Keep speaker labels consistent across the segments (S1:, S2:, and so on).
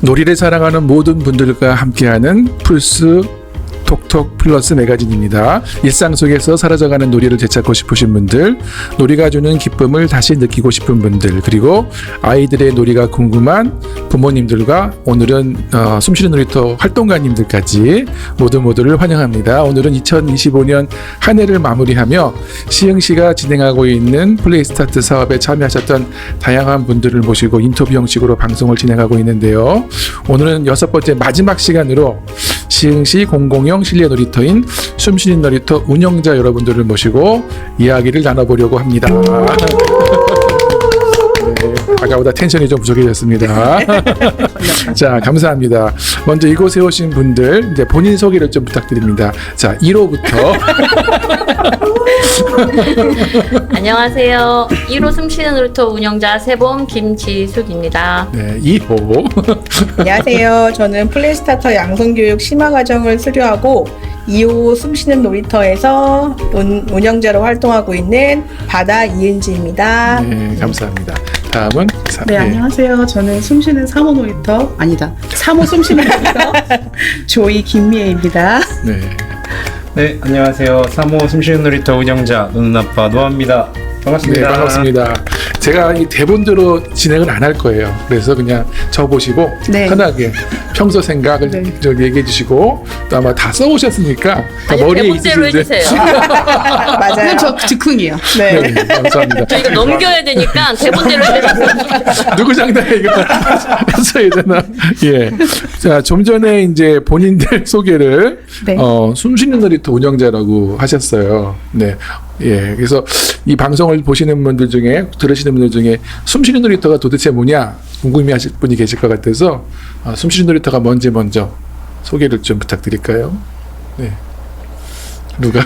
S1: 놀이를 사랑하는 모든 분들과 함께하는 플스 톡톡 플러스 매거진입니다. 일상 속에서 사라져가는 놀이를 되찾고 싶으신 분들, 놀이가 주는 기쁨을 다시 느끼고 싶은 분들, 그리고 아이들의 놀이가 궁금한 부모님들과 오늘은 숨쉬는 놀이터 활동가님들까지 모두를 환영합니다. 오늘은 2025년 한 해를 마무리하며 시흥시가 진행하고 있는 플레이스타트 사업에 참여하셨던 다양한 분들을 모시고 인터뷰 형식으로 방송을 진행하고 있는데요. 오늘은 6번째 마지막 시간으로 시흥시 공공형 실내 놀이터인 숨쉬는 놀이터 운영자 여러분들을 모시고 이야기를 나눠보려고 합니다. 네, 아까보다 텐션이 좀 부족해졌습니다. 자, 감사합니다. 먼저 이곳에 오신 분들 이제 본인 소개를 좀 부탁드립니다. 자, 1호부터.
S2: 안녕하세요. 1호 숨쉬는 놀이터 운영자 세범 김지숙입니다.
S1: 네, 2호.
S3: 안녕하세요. 저는 플레이스타터 양성교육 심화과정을 수료하고 2호 숨쉬는 놀이터에서 운영자로 활동하고 있는 바다 이은지입니다.
S1: 네, 감사합니다. 다음은
S4: 네, 안녕하세요. 저는 숨쉬는 3호 놀이터, 아니다, 3호 숨쉬는 놀이터 조이 김미애입니다.
S1: 네.
S5: 네, 안녕하세요. 3호 숨쉬는 놀이터 운영자 노는아빠 노아입니다. 반갑습니다.
S1: 네, 반갑습니다. 제가 이 대본대로 진행을 안 할 거예요. 그래서 그냥 저 보시고
S4: 네.
S1: 편하게 평소 생각을
S4: 네.
S1: 좀 얘기해 주시고 또 아마 다 써오셨으니까 다
S2: 아니,
S1: 머리에
S2: 대본대로
S1: 있으신데
S2: 해주세요.
S3: 맞아요.
S4: 저 즉흥이에요.
S3: 네.
S1: 네, 감사합니다.
S2: 저 이거 넘겨야 되니까 대본대로 해주세요.
S1: 누구 장단에 이거 했어야 되나? 예. 자, 좀 전에 이제 본인들 소개를
S4: 네.
S1: 숨쉬는 놀이터 운영자라고 하셨어요. 네. 예. 그래서 이 방송을 보시는 분들 중에 들으시는 분들 중에 숨쉬는 놀이터가 도대체 뭐냐 궁금해하실 분이 계실 것 같아서 숨쉬는 놀이터가 뭔지 먼저 소개를 좀 부탁드릴까요? 네. 누가?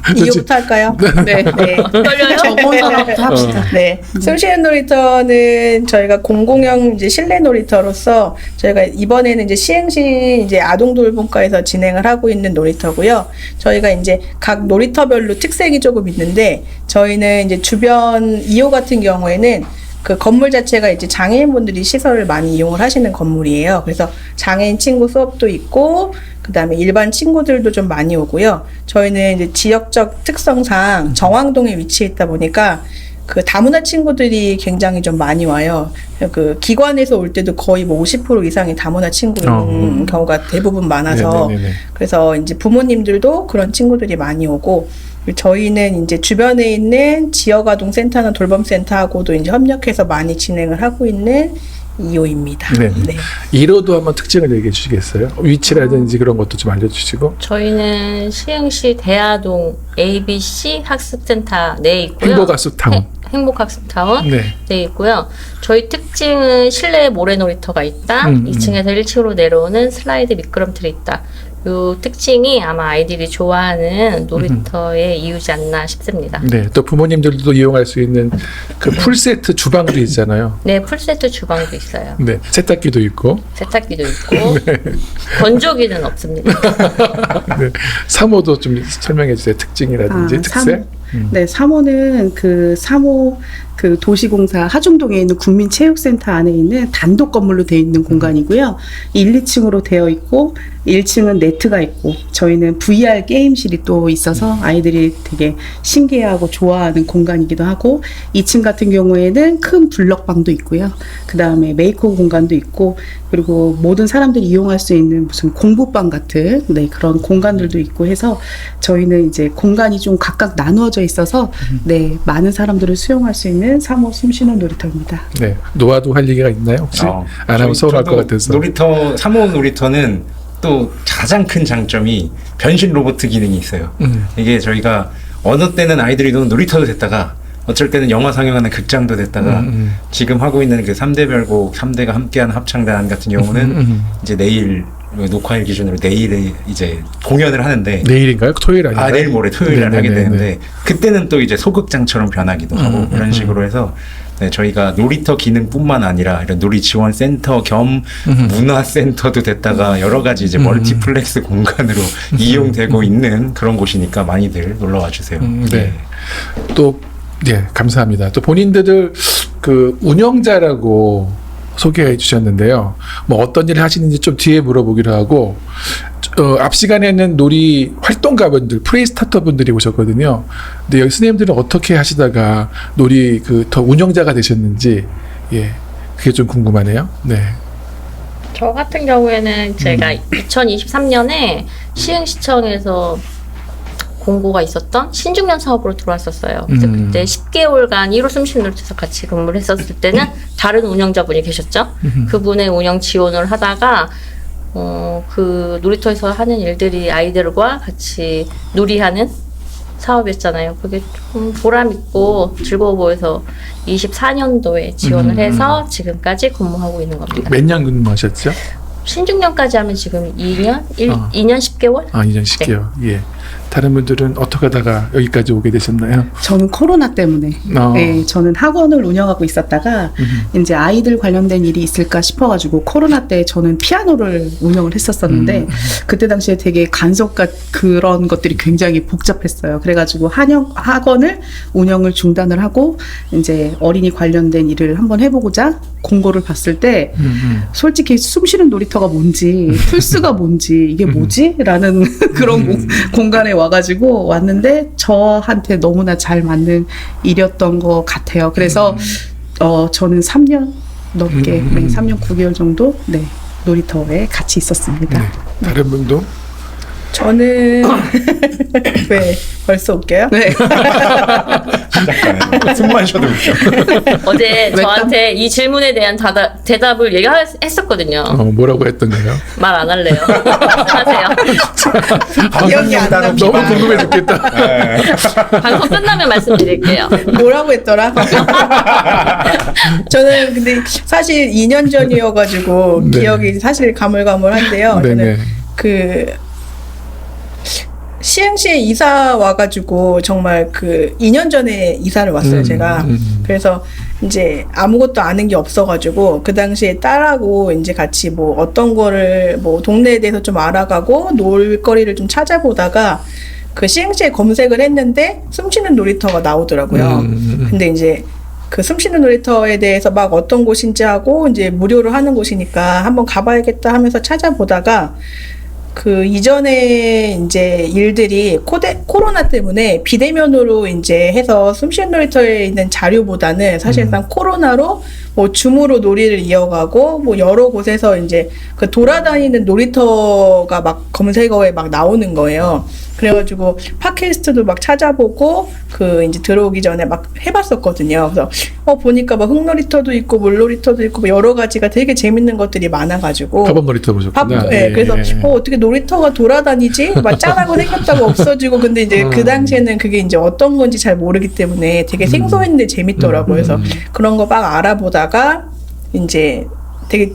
S3: 2호부터 할까요?
S4: 네.
S3: 네.
S2: 떨려요?
S4: 저번부터 합시다.
S3: 네. 숨쉬는 놀이터는 저희가 공공형 이제 실내 놀이터로서 저희가 이번에는 이제 시흥시 이제 아동돌봄과에서 진행을 하고 있는 놀이터고요. 저희가 이제 각 놀이터별로 특색이 조금 있는데 저희는 이제 주변 2호 같은 경우에는 그 건물 자체가 이제 장애인분들이 시설을 많이 이용을 하시는 건물이에요. 그래서 장애인 친구 수업도 있고, 그 다음에 일반 친구들도 좀 많이 오고요. 저희는 이제 지역적 특성상 정왕동에 위치해 있다 보니까 그 다문화 친구들이 굉장히 좀 많이 와요. 그 기관에서 올 때도 거의 뭐 50% 이상이 다문화 친구인 경우가 대부분 많아서
S1: 네네네네.
S3: 그래서 이제 부모님들도 그런 친구들이 많이 오고 저희는 이제 주변에 있는 지역아동 센터나 돌봄센터하고도 이제 협력해서 많이 진행을 하고 있는 2호입니다.
S1: 네.
S3: 네.
S1: 1호도 한번 특징을 얘기해 주시겠어요? 위치라든지 그런 것도 좀 알려주시고.
S2: 저희는 시흥시 대하동 ABC 학습센터 내에 있고요.
S1: 행복학습타운.
S2: 행복학습타운
S1: 네.
S2: 네 있고요. 저희 특징은 실내 모래놀이터가 있다. 2층에서 1층으로 내려오는 슬라이드 미끄럼틀이 있다. 요 특징이 아마 아이들이 좋아하는 놀이터의 이유지 않나 싶습니다.
S1: 네, 또 부모님들도 이용할 수 있는 그 풀세트 주방도 있잖아요.
S2: 네, 풀세트 주방도 있어요.
S1: 네, 세탁기도 있고.
S2: 세탁기도 있고 건조기는 없습니다.
S1: 네, 3호도 좀 설명해 주세요. 특징이라든지 특색.
S4: 네, 3호는 그 3호 그 도시공사 하중동에 있는 국민체육센터 안에 있는 단독 건물로 되어 있는 공간이고요. 1, 2층으로 되어 있고 1층은 네트가 있고 저희는 VR 게임실이 또 있어서 아이들이 되게 신기해하고 좋아하는 공간이기도 하고 2층 같은 경우에는 큰 블럭방도 있고요. 그 다음에 메이크업 공간도 있고 그리고 모든 사람들이 이용할 수 있는 무슨 공부방 같은 네, 그런 공간들도 있고 해서 저희는 이제 공간이 좀 각각 나누어져 있어서 네, 많은 사람들을 수용할 수 있는 3호 숨쉬는 놀이터입니다.
S1: 네, 노아도 할 얘기가 있나요? 혹시 안 하면 서운할 것 같아서.
S5: 놀이터 3호 놀이터는 또 가장 큰 장점이 변신 로봇 기능이 있어요. 이게 저희가 어느 때는 아이들이 노는 놀이터도 됐다가 어쩔 때는 영화 상영하는 극장도 됐다가 지금 하고 있는 그 3대 별곡 3대가 함께하는 합창단 같은 경우는 이제 내일 녹화일 기준으로 내일에 이제 공연을 하는데
S1: 내일인가요? 토요일 아닌가요?
S5: 내일 모레 토요일 날 하게
S1: 네네네네.
S5: 되는데 그때는 또 이제 소극장처럼 변하기도 하고 이런 식으로 해서 네, 저희가 놀이터 기능뿐만 아니라 이런 놀이 지원 센터 겸 문화센터도 됐다가 여러 가지 이제 멀티플렉스 공간으로 이용되고 있는 그런 곳이니까 많이들 놀러와 주세요.
S1: 네. 또 네, 감사합니다. 또 본인들 그 운영자라고 소개해 주셨는데요. 뭐 어떤 일을 하시는지 좀 뒤에 물어보기로 하고 앞 시간에는 놀이 활동가분들, 프레이스타터분들이 오셨거든요. 근데 여기 선생님들은 어떻게 하시다가 놀이 더 운영자가 되셨는지 그게 좀 궁금하네요. 네.
S2: 저 같은 경우에는 제가 2023년에 시흥시청에서 공고가 있었던 신중년 사업으로 들어왔었어요. 그래서 그때 10개월간 1호 숨쉬는 놀이터에서 같이 근무를 했었을 때는 다른 운영자분이 계셨죠. 그분의 운영 지원을 하다가 그 놀이터에서 하는 일들이 아이들과 같이 놀이하는 사업이었잖아요. 그게 좀 보람 있고 즐거워 보여서 24년도에 지원을 해서 지금까지 근무하고 있는 겁니다.
S1: 몇 년 근무하셨죠?
S2: 신중년까지 하면 지금 2년? 2년 10개월?
S1: 2년 10개월. 예. 다른 분들은 어떻게 하다가 여기까지 오게 되셨나요?
S4: 저는 코로나 때문에 네, 저는 학원을 운영하고 있었다가 이제 아이들 관련된 일이 있을까 싶어가지고 코로나 때 저는 피아노를 운영을 했었었는데 그때 당시에 되게 간섭과 그런 것들이 굉장히 복잡했어요. 그래가지고 학원을 운영을 중단을 하고 이제 어린이 관련된 일을 한번 해보고자 공고를 봤을 때 솔직히 숨쉬는 놀이터가 뭔지 플스가 뭔지 이게 뭐지? 라는 그런 공간에 와가지고 왔는데 저한테 너무나 잘 맞는 일이었던 것 같아요. 그래서 저는 3년 넘게 3년 9개월 정도 놀이터에 같이 있었습니다.
S1: 네. 다른 분도?
S3: 저는 왜 벌써 웃겨요?
S4: 네.
S5: 시작하네. 숨만 쉬어도 웃겨.
S2: 어제 저한테 이 질문에 대한 대답을 얘기했었거든요.
S1: 뭐라고 했던가요?
S2: 말 안 할래요. 말씀하세요.
S3: 기억이 안 납니다.
S1: 너무 궁금해 죽겠다.
S2: 방송 끝나면 말씀드릴게요.
S3: 뭐라고 했더라? 저는 근데 사실 2년 전이어가지고
S1: 네.
S3: 기억이 사실 가물가물한데요.
S1: 네네.
S3: 저는 시흥시에 이사 와가지고 정말 2년 전에 이사를 왔어요, 제가. 그래서 이제 아무것도 아는 게 없어가지고 그 당시에 딸하고 이제 같이 뭐 어떤 거를 뭐 동네에 대해서 좀 알아가고 놀거리를 좀 찾아보다가 그 시흥시에 검색을 했는데 숨쉬는 놀이터가 나오더라고요. 근데 이제 그 숨쉬는 놀이터에 대해서 막 어떤 곳인지 하고 이제 무료로 하는 곳이니까 한번 가봐야겠다 하면서 찾아보다가 그 이전에 이제 일들이 코로나 때문에 비대면으로 이제 해서 숨쉬는 놀이터에 있는 자료보다는 사실상 코로나로 뭐 줌으로 놀이를 이어가고 뭐 여러 곳에서 이제 그 돌아다니는 놀이터가 막 검색어에 막 나오는 거예요. 그래가지고 팟캐스트도 막 찾아보고 그 이제 들어오기 전에 막 해봤었거든요. 그래서 보니까 막 흙놀이터도 있고 물놀이터도 있고 뭐 여러 가지가 되게 재밌는 것들이 많아가지고
S1: 팝업 놀이터 보셨구나.
S3: 그래서 어떻게 놀이터가 돌아다니지? 막 짠하고 생겼다고 없어지고 근데 이제 그 당시에는 그게 이제 어떤 건지 잘 모르기 때문에 되게 생소했는데 재밌더라고요. 그래서 그런 거 막 알아보다가 이제 되게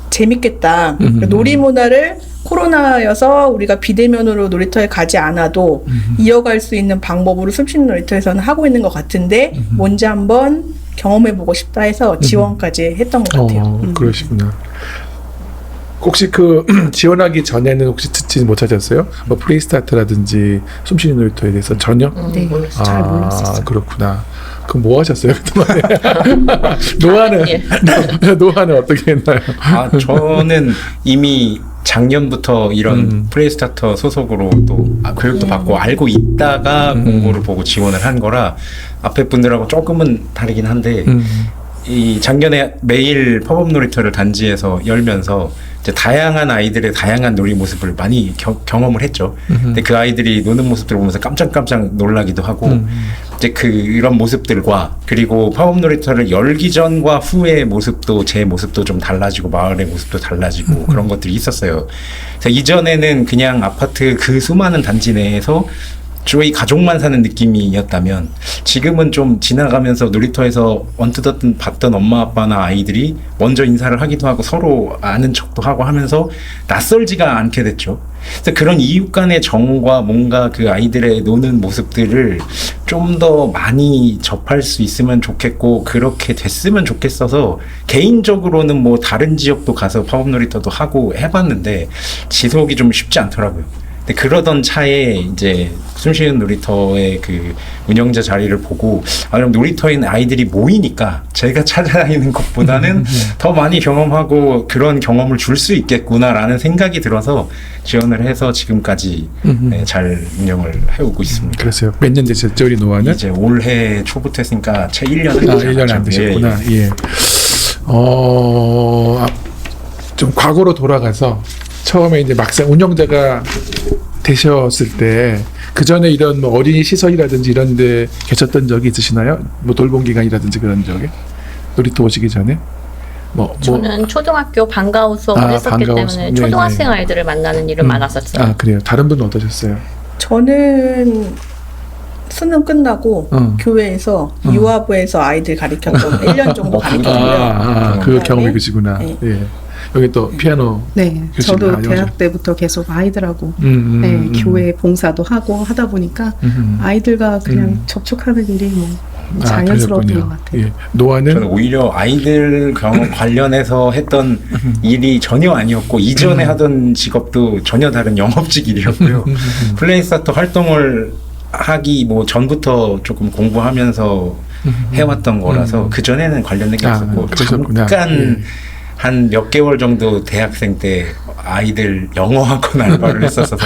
S3: 재밌겠다. 놀이 문화를 코로나여서 우리가 비대면으로 놀이터에 가지 않아도 이어갈 수 있는 방법으로 숨쉬는 놀이터에서는 하고 있는 것 같은데 뭔지 한번 경험해보고 싶다 해서 지원까지 했던 것 같아요.
S1: 그러시구나. 혹시 지원하기 전에는 혹시 듣지 못하셨어요? 뭐 프리스타트라든지 숨쉬는 놀이터에 대해서 전혀?
S4: 네, 잘 몰랐었어요.
S1: 그렇구나. 그럼 뭐 하셨어요 그동안에? 노화는 어떻게 했나요?
S5: 저는 이미 작년부터 이런 프레이스타터 소속으로 또 교육도 받고 알고 있다가 공고를 보고 지원을 한 거라 앞에 분들하고 조금은 다르긴 한데 이 작년에 매일 팝업 놀이터를 단지에서 열면서 이제 다양한 아이들의 다양한 놀이 모습을 많이 경험을 했죠. 근데 그 아이들이 노는 모습들을 보면서 깜짝깜짝 놀라기도 하고 이제 그런 모습들과 그리고 팝업 놀이터를 열기 전과 후의 모습도 제 모습도 좀 달라지고 마을의 모습도 달라지고 그런 것들이 있었어요. 그래서 이전에는 그냥 아파트 그 수많은 단지 내에서 저희 가족만 사는 느낌이었다면 지금은 좀 지나가면서 놀이터에서 언뜻 봤던 엄마 아빠나 아이들이 먼저 인사를 하기도 하고 서로 아는 척도 하고 하면서 낯설지가 않게 됐죠. 그래서 그런 이웃 간의 정과 뭔가 그 아이들의 노는 모습들을 좀 더 많이 접할 수 있으면 좋겠고 그렇게 됐으면 좋겠어서 개인적으로는 뭐 다른 지역도 가서 팝업 놀이터도 하고 해봤는데 지속이 좀 쉽지 않더라고요. 근데 그러던 차에 이제 숨쉬는 놀이터의 그 운영자 자리를 보고 그럼 놀이터에 있는 아이들이 모이니까 제가 찾아다니는 것보다는 더 많이 경험하고 그런 경험을 줄 수 있겠구나라는 생각이 들어서 지원을 해서 지금까지 잘 운영을 해오고 있습니다.
S1: 그래서요. 몇 년 되셨죠, 우리 노아는?
S5: 이제 올해 초부터 했으니까 채 1년은
S1: 1년 안 되셨구나. 예. 좀 과거로 돌아가서 처음에 이제 막상 운영자가 되셨을 때 그 전에 이런 뭐 어린이 시설이라든지 이런 데 계셨던 적이 있으시나요? 뭐 돌봄 기관이라든지 그런 적에? 놀이터 오시기 전에?
S2: 저는 초등학교 방과후 수업을 했었기
S1: 방과후
S2: 때문에
S1: 수업.
S2: 초등학생 아이들을 만나는 일은 많았었어요.
S1: 아, 그래요. 다른 분은 어떠셨어요?
S3: 저는 수능 끝나고 교회에서 유아부에서 아이들 가르쳤던 1년 정도 가르쳤고요.
S1: 그 경험이 그시구나.
S3: 네.
S1: 예. 여기 또 피아노
S4: 네,
S1: 교실을
S4: 저도
S1: 많이
S4: 대학 때부터 계속 아이들하고
S1: 음.
S4: 교회 봉사도 하고 하다 보니까 아이들과 그냥 접촉하는 일이 뭐 자연스러웠던
S1: 그러셨군요.
S4: 것 같아요.
S1: 예. 노아는
S5: 저는 오히려 아이들 경험 관련해서 했던 일이 전혀 아니었고 이전에 하던 직업도 전혀 다른 영업직 일이었고요. 플레이스타터 활동을 하기 뭐 전부터 조금 공부하면서 해왔던 거라서 그 전에는 관련된 게 없었고
S1: 그러셨구나.
S5: 잠깐
S1: 예.
S5: 한 몇 개월 정도 대학생 때 아이들 영어학원 알바를 했었어서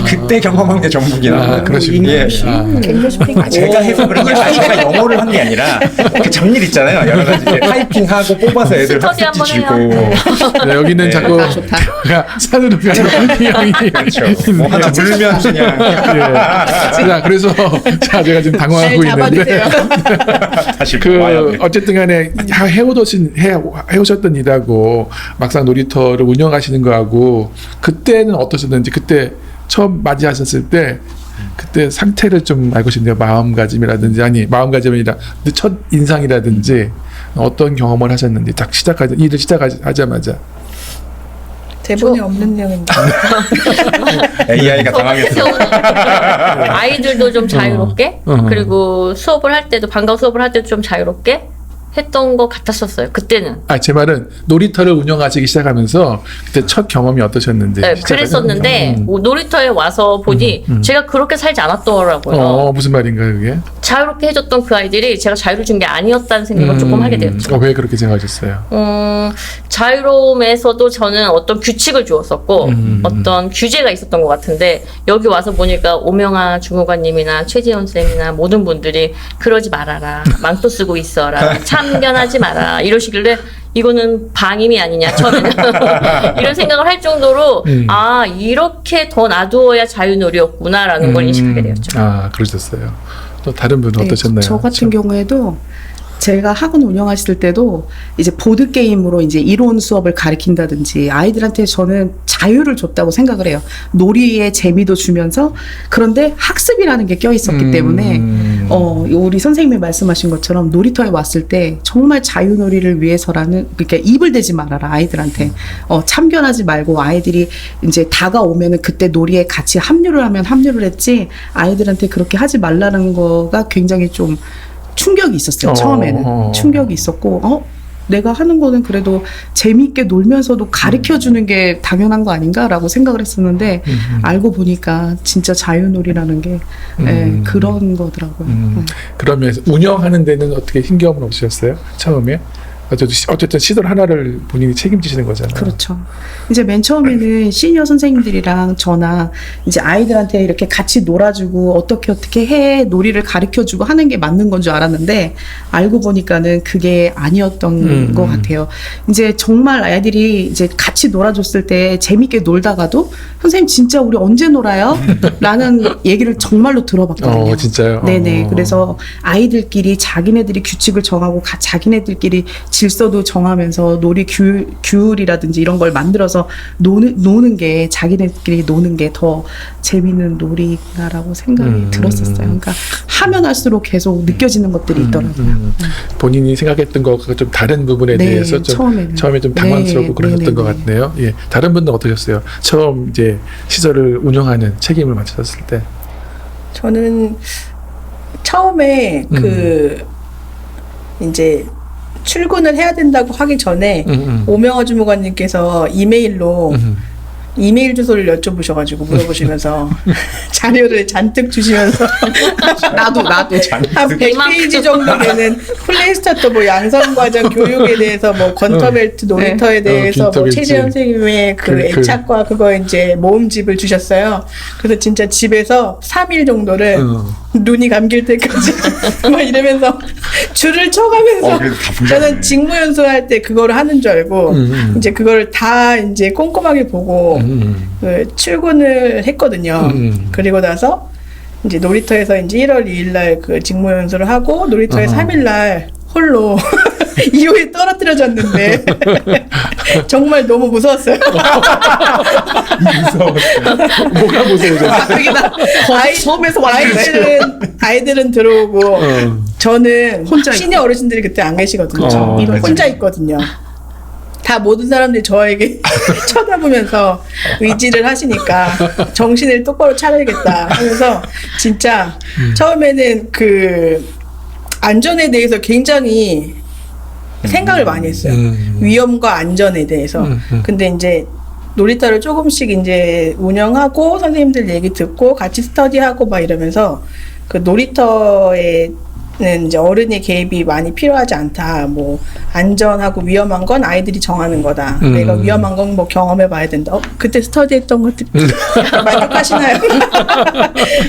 S5: 그때 경험한 게 전부긴 합니다.
S1: 그러시군요.
S5: 예. 제가 해서 그런 게 아니라 제가 영어를 한 게 아니라 그 잡일 있잖아요. 여러 가지 이제 타이핑하고 뽑아서 애들
S2: 스터디
S5: 학습지
S2: 한번
S5: 주고
S2: 해요.
S1: 네, 여기는
S5: 네.
S1: 자꾸 산으로 가는 형이
S5: 그렇죠. 뭐 하나 물면 그냥
S1: 예. 자, 그래서 자, 제가 지금 당황하고 있는데
S5: 다시
S1: 그
S5: 와야 돼.
S1: 어쨌든 간에 해오셨던 일하고 막상 놀이터를 운영하시는 거하고 그때는 어떠셨는지 그때 처음 맞이하셨을 때 그때 상태를 좀 알고 싶네요. 마음가짐이라든지 아니 마음가짐이 아니라 첫 인상이라든지 어떤 경험을 하셨는지 딱 일을 시작하자마자
S3: 대본에 없는 내용인데.
S5: AI가 당황했어.
S2: 아이들도 좀 자유롭게 그리고 수업을 할 때도 방과후 수업을 할 때도 좀 자유롭게 했던 것 같았었어요. 그때는.
S1: 제 말은 놀이터를 운영하시기 시작하면서 그때 첫 경험이 어떠셨는지.
S2: 네, 그랬었는데 뭐 놀이터에 와서 보니 제가 그렇게 살지 않았더라고요.
S1: 무슨 말인가요, 그게?
S2: 자유롭게 해줬던 그 아이들이 제가 자유를 준 게 아니었다는 생각을 조금 하게 되었죠.
S1: 왜 그렇게 생각하셨어요?
S2: 자유로움에서도 저는 어떤 규칙을 주었었고 어떤 규제가 있었던 것 같은데 여기 와서 보니까 오명아 주무관님이나 최지원 쌤이나 모든 분들이 그러지 말아라, 망토 쓰고 있어라, 참견하지 마라 이러시길래 이거는 방임이 아니냐 처음에는 이런 생각을 할 정도로 아 이렇게 더 놔두어야 자유놀이였구나라는 걸 인식하게 되었죠.
S1: 그러셨어요. 또 다른 분은
S4: 네,
S1: 어떠셨나요?
S4: 저 같은 경우에도 제가 학원 운영하실 때도 이제 보드 게임으로 이제 이론 수업을 가르친다든지 아이들한테 저는 자유를 줬다고 생각을 해요. 놀이의 재미도 주면서 그런데 학습이라는 게 껴 있었기 때문에 우리 선생님이 말씀하신 것처럼 놀이터에 왔을 때 정말 자유놀이를 위해서라는 그러니까 입을 대지 말아라 아이들한테 참견하지 말고 아이들이 이제 다가오면은 그때 놀이에 같이 합류를 하면 합류를 했지 아이들한테 그렇게 하지 말라는 거가 굉장히 좀 충격이 있었어요. 처음에는 충격이 있었고 내가 하는 거는 그래도 재미있게 놀면서도 가르쳐주는 게 당연한 거 아닌가라고 생각을 했었는데 알고 보니까 진짜 자유놀이라는 게 그런 거더라고요.
S1: 그러면 운영하는 데는 어떻게 힘겨움은 없으셨어요? 처음에? 어쨌든 시설 하나를 본인이 책임지시는 거잖아요.
S4: 그렇죠. 이제 맨 처음에는 시니어 선생님들이랑 저나 이제 아이들한테 이렇게 같이 놀아주고 어떻게 해 놀이를 가르쳐주고 하는 게 맞는 건 줄 알았는데 알고 보니까는 그게 아니었던 것 같아요. 이제 정말 아이들이 이제 같이 놀아줬을 때 재밌게 놀다가도 선생님 진짜 우리 언제 놀아요? 라는 얘기를 정말로 들어봤거든요.
S1: 진짜요?
S4: 네네. 그래서 아이들끼리 자기네들이 규칙을 정하고 자기네들끼리 질서도 정하면서 놀이 규율이라든지 이런 걸 만들어서 노는 게 자기네들끼리 노는 게 더 재밌는 놀이다라고 생각이 들었었어요. 그러니까 하면 할수록 계속 느껴지는 것들이 있더라고요.
S1: 본인이 생각했던 것과 좀 다른 부분에
S4: 네,
S1: 대해서 처음에 좀 당황스럽고
S4: 네,
S1: 그러셨던
S4: 네,
S1: 것
S4: 네.
S1: 같네요. 예, 다른 분들은 어떠셨어요? 처음 이제 시설을 운영하는 책임을 맡으셨을 때.
S3: 저는 처음에 이제 출근을 해야 된다고 하기 전에 오명아 주무관님께서 이메일로 이메일 주소를 여쭤보셔가지고 물어보시면서 자료를 잔뜩 주시면서
S4: 나도
S3: 한 100페이지 정도 되는 플레이스타터 뭐 양성과정 교육에 대해서 뭐 건터벨트 놀이터에 대해서 뭐
S1: 빈터벨트.
S3: 최재현 선생님의 그 애착과 그거 이제 모음집을 주셨어요. 그래서 진짜 집에서 3일 정도를 눈이 감길 때까지 막 이러면서 줄을 쳐가면서
S5: 그래도 다 보셨네.
S3: 저는 직무연수할 때 그거를 하는 줄 알고 이제 그거를 다 이제 꼼꼼하게 보고 그 출근을 했거든요. 그리고 나서 이제 놀이터에서 이제 1월 2일 날 그 직무연수를 하고 놀이터에 3일 날 홀로 이후에 떨어뜨려졌는데 정말 너무 무서웠어요.
S1: 뭐가 무서워져?
S4: 처음에서
S3: 아이들은 들어오고 저는
S4: 혼자
S3: 시니어 어르신들이 그때 안 계시거든요.
S1: 그쵸.
S3: 혼자 있거든요. 다 모든 사람들이 저에게 쳐다보면서 의지를 하시니까 정신을 똑바로 차려야겠다 하면서 진짜 처음에는 그 안전에 대해서 굉장히 생각을 많이 했어요. 위험과 안전에 대해서. 근데 이제 놀이터를 조금씩 이제 운영하고 선생님들 얘기 듣고 같이 스터디하고 막 이러면서 그 놀이터에는 이제 어른의 개입이 많이 필요하지 않다. 뭐 안전하고 위험한 건 아이들이 정하는 거다. 내가 위험한 건 뭐 경험해 봐야 된다. 그때 스터디했던 것들 만족하시나요?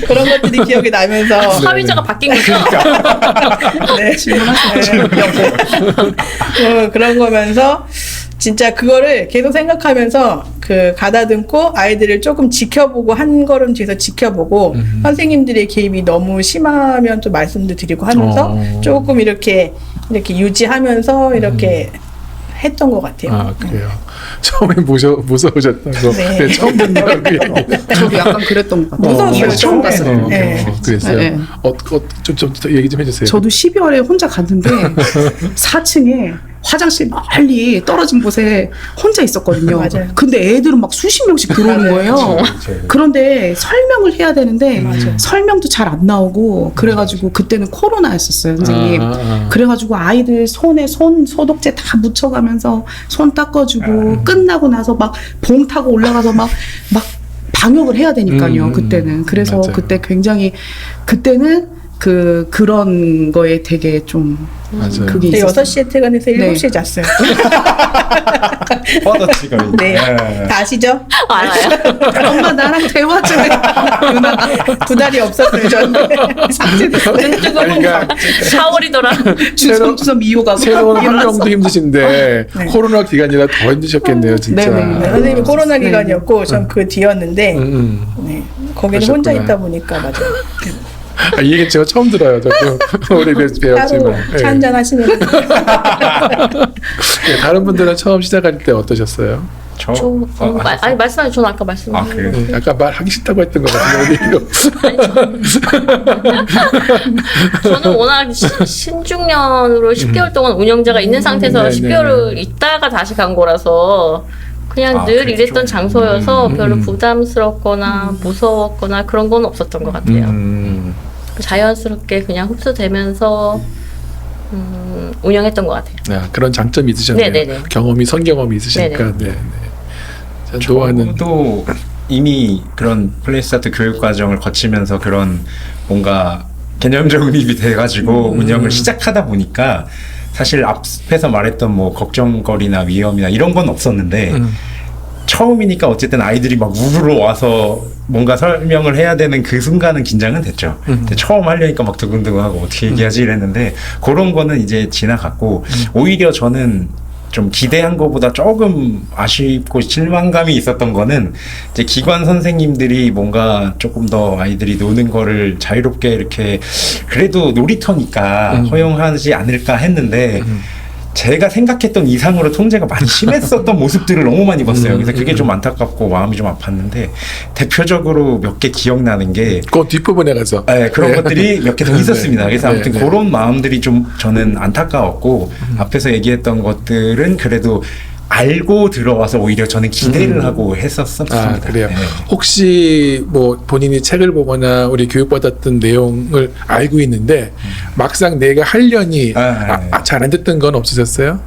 S3: 그런 것들이 기억이 나면서
S2: 사회자가 바뀐 거죠?
S3: 네. 그런 거면서 진짜 그거를 계속 생각하면서 그 가다듬고 아이들을 조금 지켜보고 한 걸음 뒤에서 지켜보고 선생님들의 개입이 너무 심하면 또 말씀도 드리고 하면서 조금 이렇게 유지하면서 이렇게 했던 것 같아요.
S1: 아 그래요. 처음에 무서우셨다고.
S3: 네.
S1: 네, 처음 듣는 그 얘기.
S4: 저도 약간 그랬던 것 같아요.
S3: 무서웠어요.
S4: 처음 갔어요.
S3: 네.
S1: 그랬어요.
S4: 네.
S1: 좀 더 얘기 좀 해주세요.
S4: 저도 12월에 혼자 갔는데 4층에 화장실 멀리 떨어진 곳에 혼자 있었거든요.
S3: 맞아요.
S4: 근데 애들은 막 수십 명씩 들어오는 거예요. 그런데 설명을 해야 되는데 설명도 잘 안 나오고 그래가지고 그때는 코로나였었어요, 선생님. 그래가지고 아이들 손에 손 소독제 다 묻혀가면서 손 닦아주고 끝나고 나서 막 봉 타고 올라가서 막 방역을 해야 되니까요. 그때는. 그래서
S1: 맞아요.
S4: 그때 굉장히 그때는 그런 거에 되게 좀
S1: 맞아요.
S4: 그게
S3: 네,
S4: 있었어요.
S3: 6시에 퇴근해서 7시에 잤어요.
S5: 뻗었지 거의.
S3: 네. 다 아시죠?
S2: 알아요.
S4: 엄마 나랑 대화 좀 해. 누나가
S3: 2달이 없었어요, 저는. 삭제됐어요.
S2: 눈 뜨고
S1: 그러니까
S2: 4월이더라.
S4: 주섬주섬 이호가고
S1: 새로운 환경도 힘드신데
S3: 네.
S1: 코로나 기간이라 더 힘드셨겠네요, 진짜.
S4: 네네.
S3: 네, 선생님이 코로나 기간이었고 전 그 뒤였는데 네, 거기는 혼자
S1: 그러셨구나.
S3: 있다 보니까 맞아요.
S1: 이 얘기 제가 처음 들어요. 저도 오래
S3: 따로
S1: 배웠지만.
S3: 차 한잔 하시면
S1: 네, 다른 분들은 처음 시작할 때 어떠셨어요?
S2: 아니 말씀하세요. 저는 아까 말씀하신
S5: 그래요?
S1: 네, 아까 말하기 싫다고 했던 것 같은데
S2: 저는 워낙 신중년으로 10개월 동안 운영자가 있는 상태에서
S1: 네,
S2: 10개월을 있다가 다시 간 거라서 그냥 늘
S5: 그랬죠.
S2: 이랬던 장소여서 별로 부담스럽거나 무서웠거나 그런 건 없었던 것 같아요. 자연스럽게 그냥 흡수되면서 운영했던 것 같아요.
S1: 네, 그런 장점이 있으셨네요.
S2: 네네네.
S1: 선경험이 있으시니까. 네, 네. 자, 노아는
S5: 저도 이미 그런 플레이스타트 교육 과정을 거치면서 그런 뭔가 개념적 의입이 돼가지고 운영을 시작하다 보니까 사실 앞에서 말했던 뭐 걱정거리나 위험이나 이런 건 없었는데 처음이니까 어쨌든 아이들이 막 우르르 와서 뭔가 설명을 해야 되는 그 순간은 긴장은 됐죠. 근데 처음 하려니까 막 두근두근하고 어떻게 얘기하지 이랬는데 그런 거는 이제 지나갔고 오히려 저는 좀 기대한 것보다 조금 아쉽고 실망감이 있었던 거는 이제 기관 선생님들이 뭔가 조금 더 아이들이 노는 거를 자유롭게 이렇게 그래도 놀이터니까 허용하지 않을까 했는데 제가 생각했던 이상으로 통제가 많이 심했었던 모습들을 너무 많이 봤어요. 그래서 그게 좀 안타깝고 마음이 좀 아팠는데 대표적으로 몇 개 기억나는 게
S1: 그 뒷부분에 가서
S5: 그런 것들이 몇 개 더 있었습니다. 그래서 아무튼
S1: 네.
S5: 그런 마음들이 좀 저는 안타까웠고 앞에서 얘기했던 것들은 그래도 알고 들어와서 오히려 저는 기대를 하고 했었습니다.
S1: 아, 그래요.
S5: 네.
S1: 혹시 뭐 본인이 책을 보거나 우리 교육받았던 내용을 알고 있는데 막상 내가 하려니
S5: 네.
S1: 잘 안 됐던 건 없으셨어요?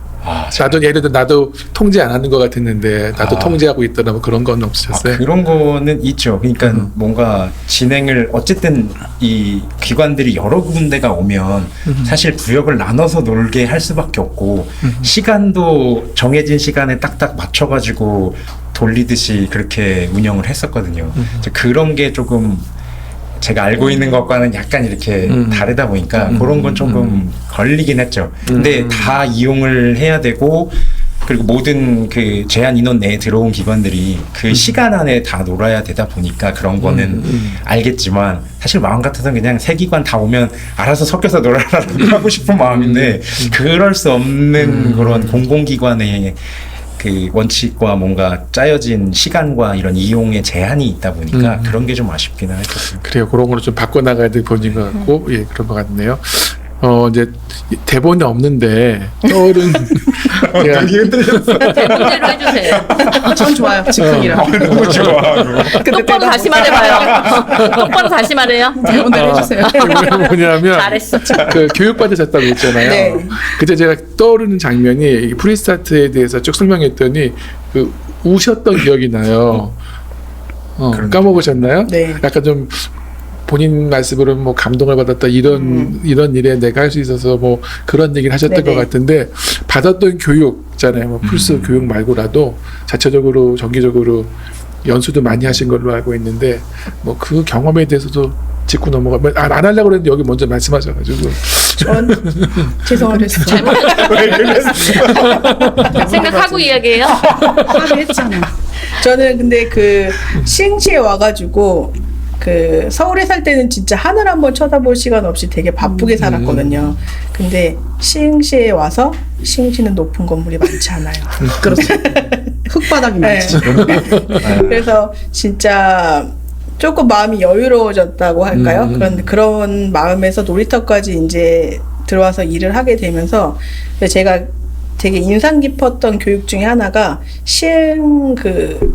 S1: 나도 예를 들어 나도 통제 안 하는 것 같았는데 나도 통제하고 있더라 뭐 그런 건 없으셨어요?
S5: 그런 거는 있죠. 그러니까 뭔가 진행을 어쨌든 이 기관들이 여러 군데가 오면 사실 구역을 나눠서 놀게 할 수밖에 없고 시간도 정해진 시간에 딱딱 맞춰가지고 돌리듯이 그렇게 운영을 했었거든요. 그런 게 조금 제가 알고 있는 것과는 약간 이렇게 다르다 보니까 그런 건 조금 걸리긴 했죠. 근데 다 이용을 해야 되고 그리고 모든 그 제한 인원 내에 들어온 기관들이 그 시간 안에 다 놀아야 되다 보니까 그런 거는 알겠지만 사실 마음 같아서는 그냥 세 기관 다 오면 알아서 섞여서 놀아라라고 하고 싶은 마음인데 그럴 수 없는 그런 공공기관의 그 원칙과 뭔가 짜여진 시간과 이런 이용의 제한이 있다 보니까 그런 게 좀 아쉽기는 했었어요.
S1: 그래요. 그런 거를 좀 바꿔나가야 될 본인 것 같고, 예, 그런 것 같네요. 이제 대본이 없는데 떠오른 제가
S2: 대본대로 해주세요.
S4: 전 좋아요. 즉흥이라.
S5: 너무 좋아.
S2: 똑바로 다시 말해봐요. 똑바로 다시 말해요.
S4: 대본대로 해주세요.
S1: 뭐냐면
S2: 잘했어.
S1: 그 교육받으셨다고 했잖아요.
S3: 네.
S1: 그때 제가 떠오르는 장면이 프리스타트에 대해서 쭉 설명했더니 그 우셨던 기억이 나요. 까먹으셨나요?
S3: 네.
S1: 약간 좀 본인 말씀으로 뭐 감동을 받았다 이런 일에 내가 할 수 있어서 뭐 그런 얘기를 하셨던
S3: 네네.
S1: 것 같은데 받았던 교육 있잖아요. 뭐 플스 교육 말고라도 자체적으로 정기적으로 연수도 많이 하신 걸로 알고 있는데 뭐 그 경험에 대해서도 짚고 넘어가면 안 하려고 그랬는데 여기 먼저 말씀하셔가지고
S3: 전 죄송합니다.
S2: 생각하고 이야기해요.
S4: 했잖아.
S3: 저는 근데 그 시흥시에 와가지고 그 서울에 살 때는 진짜 하늘 한번 쳐다볼 시간 없이 되게 바쁘게 살았거든요. 근데 시흥시에 와서 시흥시는 높은 건물이 많지 않아요.
S4: 그렇죠. 흙바닥이
S3: 네.
S4: 많죠.
S3: 그래서 진짜 조금 마음이 여유로워졌다고 할까요? 그런 마음에서 놀이터까지 이제 들어와서 일을 하게 되면서 제가 되게 인상 깊었던 교육 중에 하나가 시흥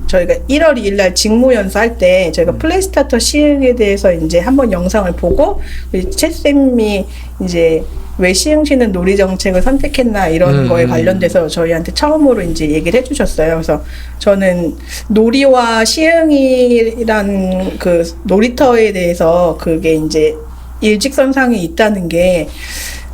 S3: 저희가 1월 2일 날 직무연수 할 때 저희가 플레이스타터 시흥에 대해서 이제 한번 영상을 보고 우리 채 쌤이 이제 왜 시흥시는 놀이 정책을 선택했나 이런 거에 관련돼서 저희한테 처음으로 이제 얘기를 해주셨어요. 그래서 저는 놀이와 시흥이란 그 놀이터에 대해서 그게 이제 일직선상에 있다는 게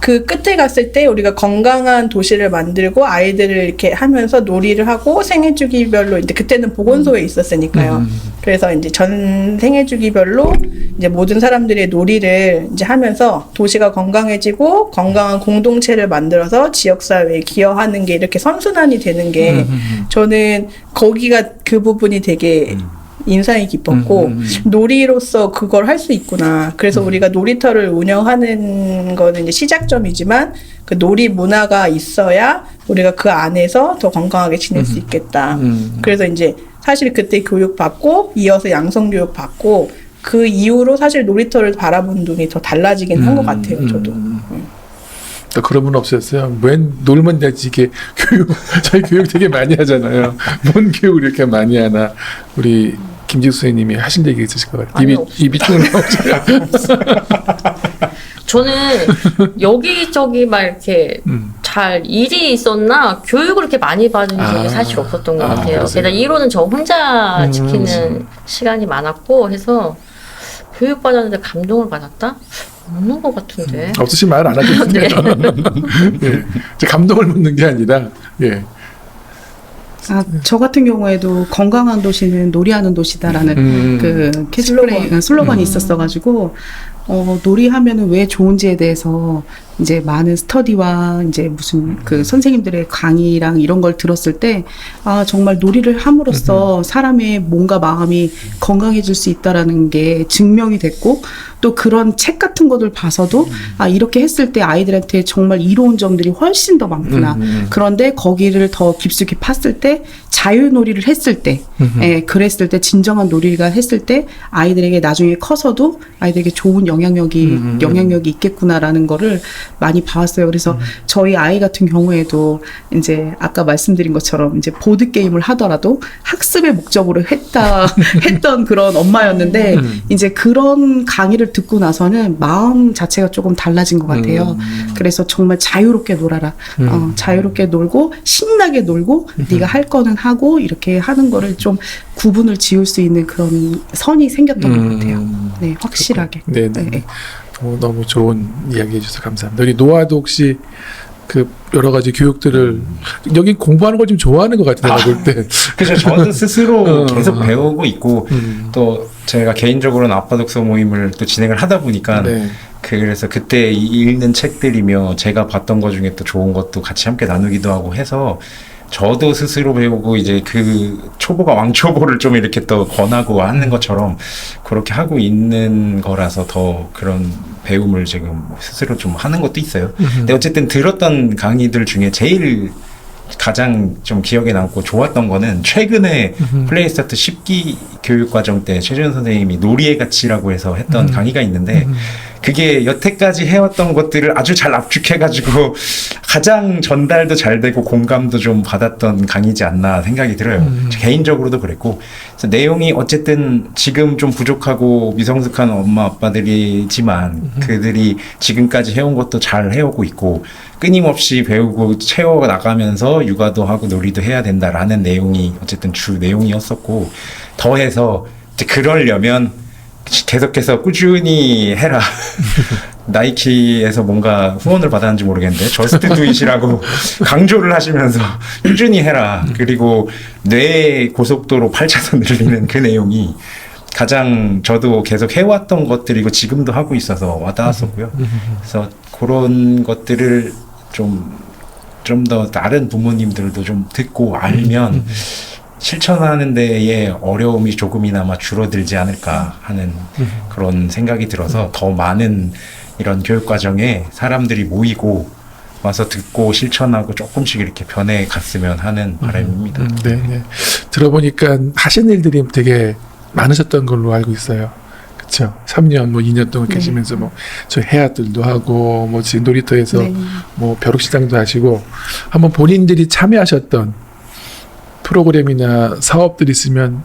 S3: 그 끝에 갔을 때 우리가 건강한 도시를 만들고 아이들을 이렇게 하면서 놀이를 하고 생애주기별로 이제 그때는 보건소에 있었으니까요. 그래서 이제 전 생애주기별로 이제 모든 사람들의 놀이를 이제 하면서 도시가 건강해지고 건강한 공동체를 만들어서 지역사회에 기여하는 게 이렇게 선순환이 되는 게 저는 거기가 그 부분이 되게 인상이 깊었고 놀이로서 그걸 할 수 있구나. 그래서 우리가 놀이터를 운영하는 거는 이제 시작점이지만 그 놀이 문화가 있어야 우리가 그 안에서 더 건강하게 지낼 수 있겠다. 그래서 이제 사실 그때 교육받고 이어서 양성교육 받고 그 이후로 사실 놀이터를 바라보는 눈이 더 달라지긴 한 것 같아요. 저도.
S1: 또 그런 분 없었어요. 웬 놀면 되지 이게 저희 교육 되게 많이 하잖아요. 뭔 교육을 이렇게 많이 하나. 우리 김직수 선생님이 하신 얘기 있으실 것 같아요. 입이 쭉 나오잖아요.
S2: 저는 여기저기 막 이렇게 잘 일이 있었나 교육을 이렇게 많이 받은 적이 사실 없었던 것 같아요.
S1: 그러세요?
S2: 게다가 이론은 저 혼자 지키는 시간이 많았고 해서 교육 받았는데 감동을 받았다? 없는 것 같은데.
S1: 없으신 말 안 하겠군요. 예. 제 감동을 묻는 게 아니라 예.
S4: 저 같은 경우에도 건강한 도시는 놀이하는 도시다라는 그 캐치플레이 슬로건이 있었어가지고 놀이하면은 왜 좋은지에 대해서 이제 많은 스터디와 이제 무슨 그 선생님들의 강의랑 이런 걸 들었을 때 정말 놀이를 함으로써 사람의 몸과 마음이 건강해질 수 있다라는 게 증명이 됐고 또 그런 책 같은 것들 봐서도 이렇게 했을 때 아이들한테 정말 이로운 점들이 훨씬 더 많구나. 그런데 거기를 더 깊숙이 팠을 때 자유놀이를 했을 때 그랬을 때 진정한 놀이가 했을 때 아이들에게 나중에 커서도 아이들에게 좋은 영향력이 있겠구나라는 거를 많이 봐왔어요. 그래서 저희 아이 같은 경우에도 이제 아까 말씀드린 것처럼 이제 보드 게임을 하더라도 학습의 목적으로 했던 그런 엄마였는데 이제 그런 강의를 듣고 나서는 마음 자체가 조금 달라진 것 같아요. 그래서 정말 자유롭게 놀아라. 자유롭게 놀고 신나게 놀고 네가 할 거는 하고 이렇게 하는 거를 좀 구분을 지을 수 있는 그런 선이 생겼던 것 같아요. 네, 확실하게.
S1: 네, 네. 너무 좋은 이야기 해주셔서 감사합니다. 우리 노아도 혹시 그 여러 가지 교육들을 여기 공부하는 걸 좀 좋아하는 것 같아요. 내가 볼 때.
S5: 그래서 저도 스스로 계속 배우고 있고 또 제가 개인적으로는 아빠 독서 모임을 또 진행을 하다 보니까
S1: 네.
S5: 그래서 그때 읽는 책들이며 제가 봤던 것 중에 또 좋은 것도 같이 함께 나누기도 하고 해서 저도 스스로 배우고 이제 그 초보가 왕초보를 좀 이렇게 또 권하고 하는 것처럼 그렇게 하고 있는 거라서 더 그런 배움을 지금 스스로 좀 하는 것도 있어요. 근데 어쨌든 들었던 강의들 중에 제일 가장 좀 기억에 남고 좋았던 거는 최근에 플레이스타트 10기 교육과정 때 최재현 선생님이 놀이의 가치라고 해서 했던 강의가 있는데 그게 여태까지 해왔던 것들을 아주 잘 압축해가지고 가장 전달도 잘 되고 공감도 좀 받았던 강의지 않나 생각이 들어요. 개인적으로도 그랬고 그래서 내용이 어쨌든 지금 좀 부족하고 미성숙한 엄마 아빠들이지만 그들이 지금까지 해온 것도 잘 해오고 있고 끊임없이 배우고 채워나가면서 육아도 하고 놀이도 해야 된다라는 내용이 어쨌든 주 내용이었었고 더해서 이제 그러려면 계속해서 꾸준히 해라. 나이키에서 뭔가 후원을 받았는지 모르겠는데 저스트 두잇이라고 강조를 하시면서 꾸준히 해라. 그리고 뇌 고속도로 8차선 늘리는 그 내용이 가장 저도 계속 해왔던 것들이고 지금도 하고 있어서 와닿았었고요. 그래서 그런 것들을 좀 더 다른 부모님들도 좀 듣고 알면 실천하는 데에 어려움이 조금이나마 줄어들지 않을까 하는 그런 생각이 들어서 더 많은 이런 교육 과정에 사람들이 모이고 와서 듣고 실천하고 조금씩 이렇게 변해 갔으면 하는 바람입니다.
S1: 네, 네. 들어보니까 하신 일들이 되게 많으셨던 걸로 알고 있어요. 그렇죠. 3년, 뭐 2년 동안 계시면서 뭐 저 해야들도 하고 뭐 지금 놀이터에서 뭐 벼룩시장도 하시고 한번 본인들이 참여하셨던 프로그램이나 사업들 있으면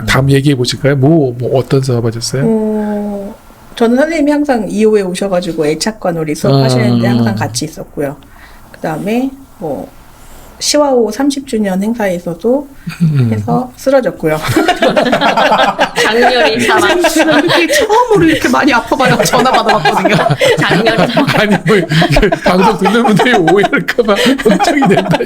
S1: 다음 얘기해 보실까요? 뭐 어떤 사업 하셨어요?
S3: 저는 선생님이 항상 2호에 오셔가지고 애착과 놀이 수업하시는데 항상 같이 있었고요. 그 다음에 뭐 시와호 30주년 행사에서도 해서 쓰러졌고요.
S2: 장렬히 사망.
S4: 이렇게 처음으로 이렇게 많이 아파봐요. 전화 받아봤거든요.
S2: 장렬히 사망.
S1: 아니 뭐 이게 방송 듣는 분들이 오해할까봐 걱정이 된다.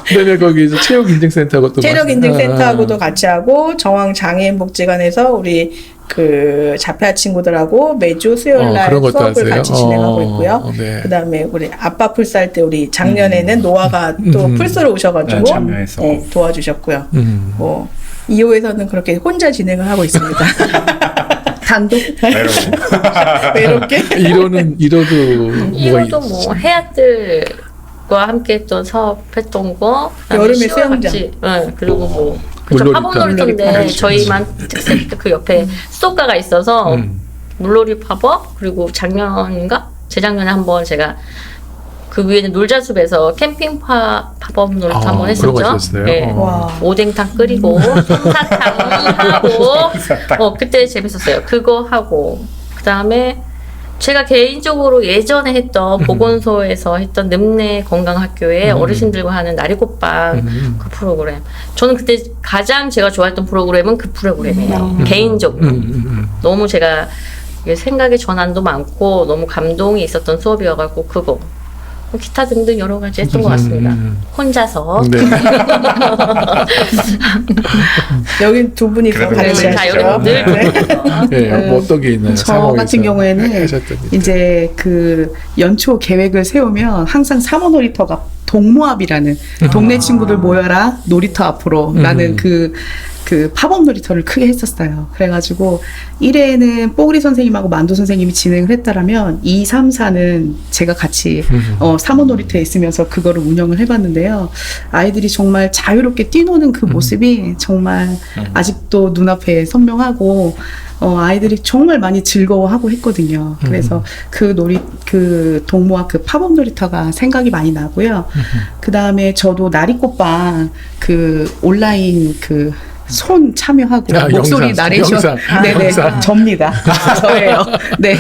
S1: 그다음에 거기서 체육인증센터하고 또
S3: 체력인증센터하고도 같이 하고 정황장애인복지관에서 우리 그 자폐아 친구들하고 매주 수요일날
S1: 그런 것도
S3: 수업을
S1: 하세요?
S3: 같이 진행하고 있고요.
S1: 네.
S3: 그다음에 우리 아빠 풀살 때 우리 작년에는 노아가 또 풀스를 오셔가지고
S5: 참여해서.
S3: 네, 도와주셨고요.
S1: 뭐
S3: 2호에서는 그렇게 혼자 진행을 하고 있습니다.
S4: 단독?
S3: 외롭게?
S1: 1호도
S2: 1호도 뭐 해야들과 함께 했던 사업했던 거 그다음에
S3: 여름에
S2: 10월
S3: 수영장.
S2: 같이, 그리고 뭐 그쵸,
S1: 물놀이터.
S2: 파벌놀이터인데
S3: 물놀이
S2: 저희만 특색 그 옆에 수도가가 있어서 물놀이 팝업 그리고 작년인가 재작년에 한번 제가 그 위에는 놀자숲에서 캠핑 팝업 놀이터 한번
S1: 그런 거
S2: 했었죠.
S1: 있었어요?
S2: 네.
S3: 와.
S2: 오뎅탕 끓이고 솜사탕 하고 그때 재밌었어요. 그거 하고 그 다음에 제가 개인적으로 예전에 했던 보건소에서 했던 늪내 건강학교에 어르신들과 하는 나리꽃방 그 프로그램. 저는 그때 가장 제가 좋아했던 프로그램은 그 프로그램이에요. 개인적으로. 너무 제가 생각의 전환도 많고 너무 감동이 있었던 수업이어가지고 그거. 기타 등등 여러 가지 했던 것 같습니다. 혼자서.
S1: 네.
S3: 여기 두 분이서
S5: 그래도
S3: 같이
S2: 다
S3: 하시죠.
S2: 여기 늘
S1: 네. 뭐 어떤 게 있나요?
S4: 저
S1: 상황에서
S4: 같은 경우에는
S1: 하셨던 일들.
S4: 이제 그 연초 계획을 세우면 항상 3호 놀이터가 동모합이라는 동네 친구들 모여라 놀이터 앞으로라는 그 팝업 놀이터를 크게 했었어요. 그래가지고 1회에는 뽀글이 선생님하고 만두 선생님이 진행을 했다라면 2, 3, 4는 제가 같이 3호 놀이터에 있으면서 그거를 운영을 해봤는데요. 아이들이 정말 자유롭게 뛰노는 그 모습이 정말 아직도 눈앞에 선명하고 아이들이 정말 많이 즐거워하고 했거든요. 그래서 그 그 동모와 그 팝업 놀이터가 생각이 많이 나고요. 그 다음에 저도 나리꽃방 그 온라인 그 손 참여하고
S1: 아,
S4: 목소리
S1: 영상,
S4: 나레이션
S1: 영상,
S4: 네네
S1: 영상.
S4: 접니다. 저예요. 네.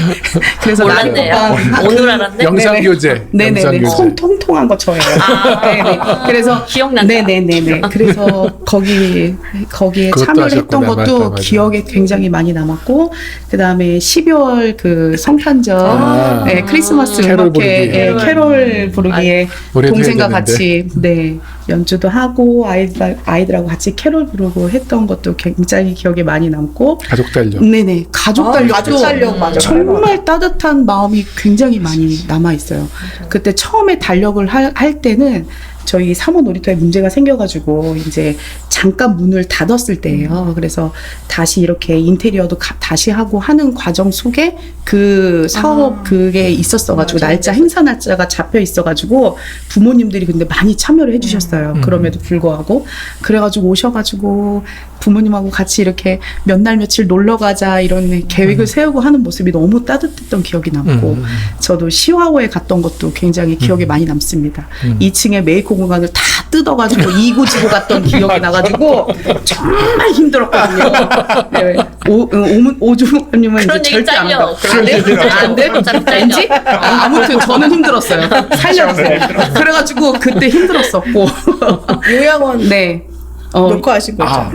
S4: 그래서
S2: 몰랐네요.
S4: 나리꽃방
S2: 오늘 알았네.
S1: 영상
S4: 네네.
S1: 교재.
S4: 네네네.
S1: 영상 교재.
S4: 손 통통한 거 저예요.
S2: 아.
S4: 네네. 그래서
S2: 기억난다.
S4: 네네네네. 그래서 거기에
S1: 그것도
S4: 참여를 했던
S1: 하셨구나.
S4: 것도
S1: 맞다, 맞아.
S4: 기억에 굉장히 많이 남았고, 그 다음에 12월 그 성탄절,
S1: 아.
S4: 네, 크리스마스
S1: 캐롤
S4: 음악회,
S1: 부르기.
S4: 예, 캐롤 부르기에
S1: 노래도
S4: 동생과
S1: 해야 되는데.
S4: 같이 네 연주도 하고 아이들하고 같이 캐롤 부르고 했던 것도 굉장히 기억에 많이 남고.
S1: 가족 달력.
S4: 네네 가족 달력도
S3: 가족 달력 맞아.
S4: 정말 따뜻한 마음이 굉장히 많이 남아 있어요. 그때 처음에 달력을 할 때는 저희 3호 놀이터에 문제가 생겨가지고 이제 잠깐 문을 닫았을 때예요. 그래서 다시 이렇게 인테리어도 다시 하고 하는 과정 속에 그 사업 그게 있었어가지고 날짜 행사 날짜가 잡혀 있어가지고 부모님들이 근데 많이 참여를 해주셨어요. 그럼에도 불구하고 그래가지고 오셔가지고 부모님하고 같이 이렇게 몇 날 며칠 놀러 가자 이런 계획을 세우고 하는 모습이 너무 따뜻했던 기억이 남고 저도 시화호에 갔던 것도 굉장히 기억에 많이 남습니다. 2층에 메이커 공간을 다 뜯어가지고 이고지고 갔던 기억이 나가지고 정말 힘들었거든요. 네. 오주목님은 이제
S2: 그런 얘기
S4: 절대 안
S2: 잘려.
S4: 한다고. 안 돼? 안 돼?
S2: 어차피 잘려.
S4: 왠지? 아무튼 저는 힘들었어요. 살려주세요. 그래가지고 그때 힘들었었고.
S3: 요양원
S4: 네.
S3: 녹화하신 거죠.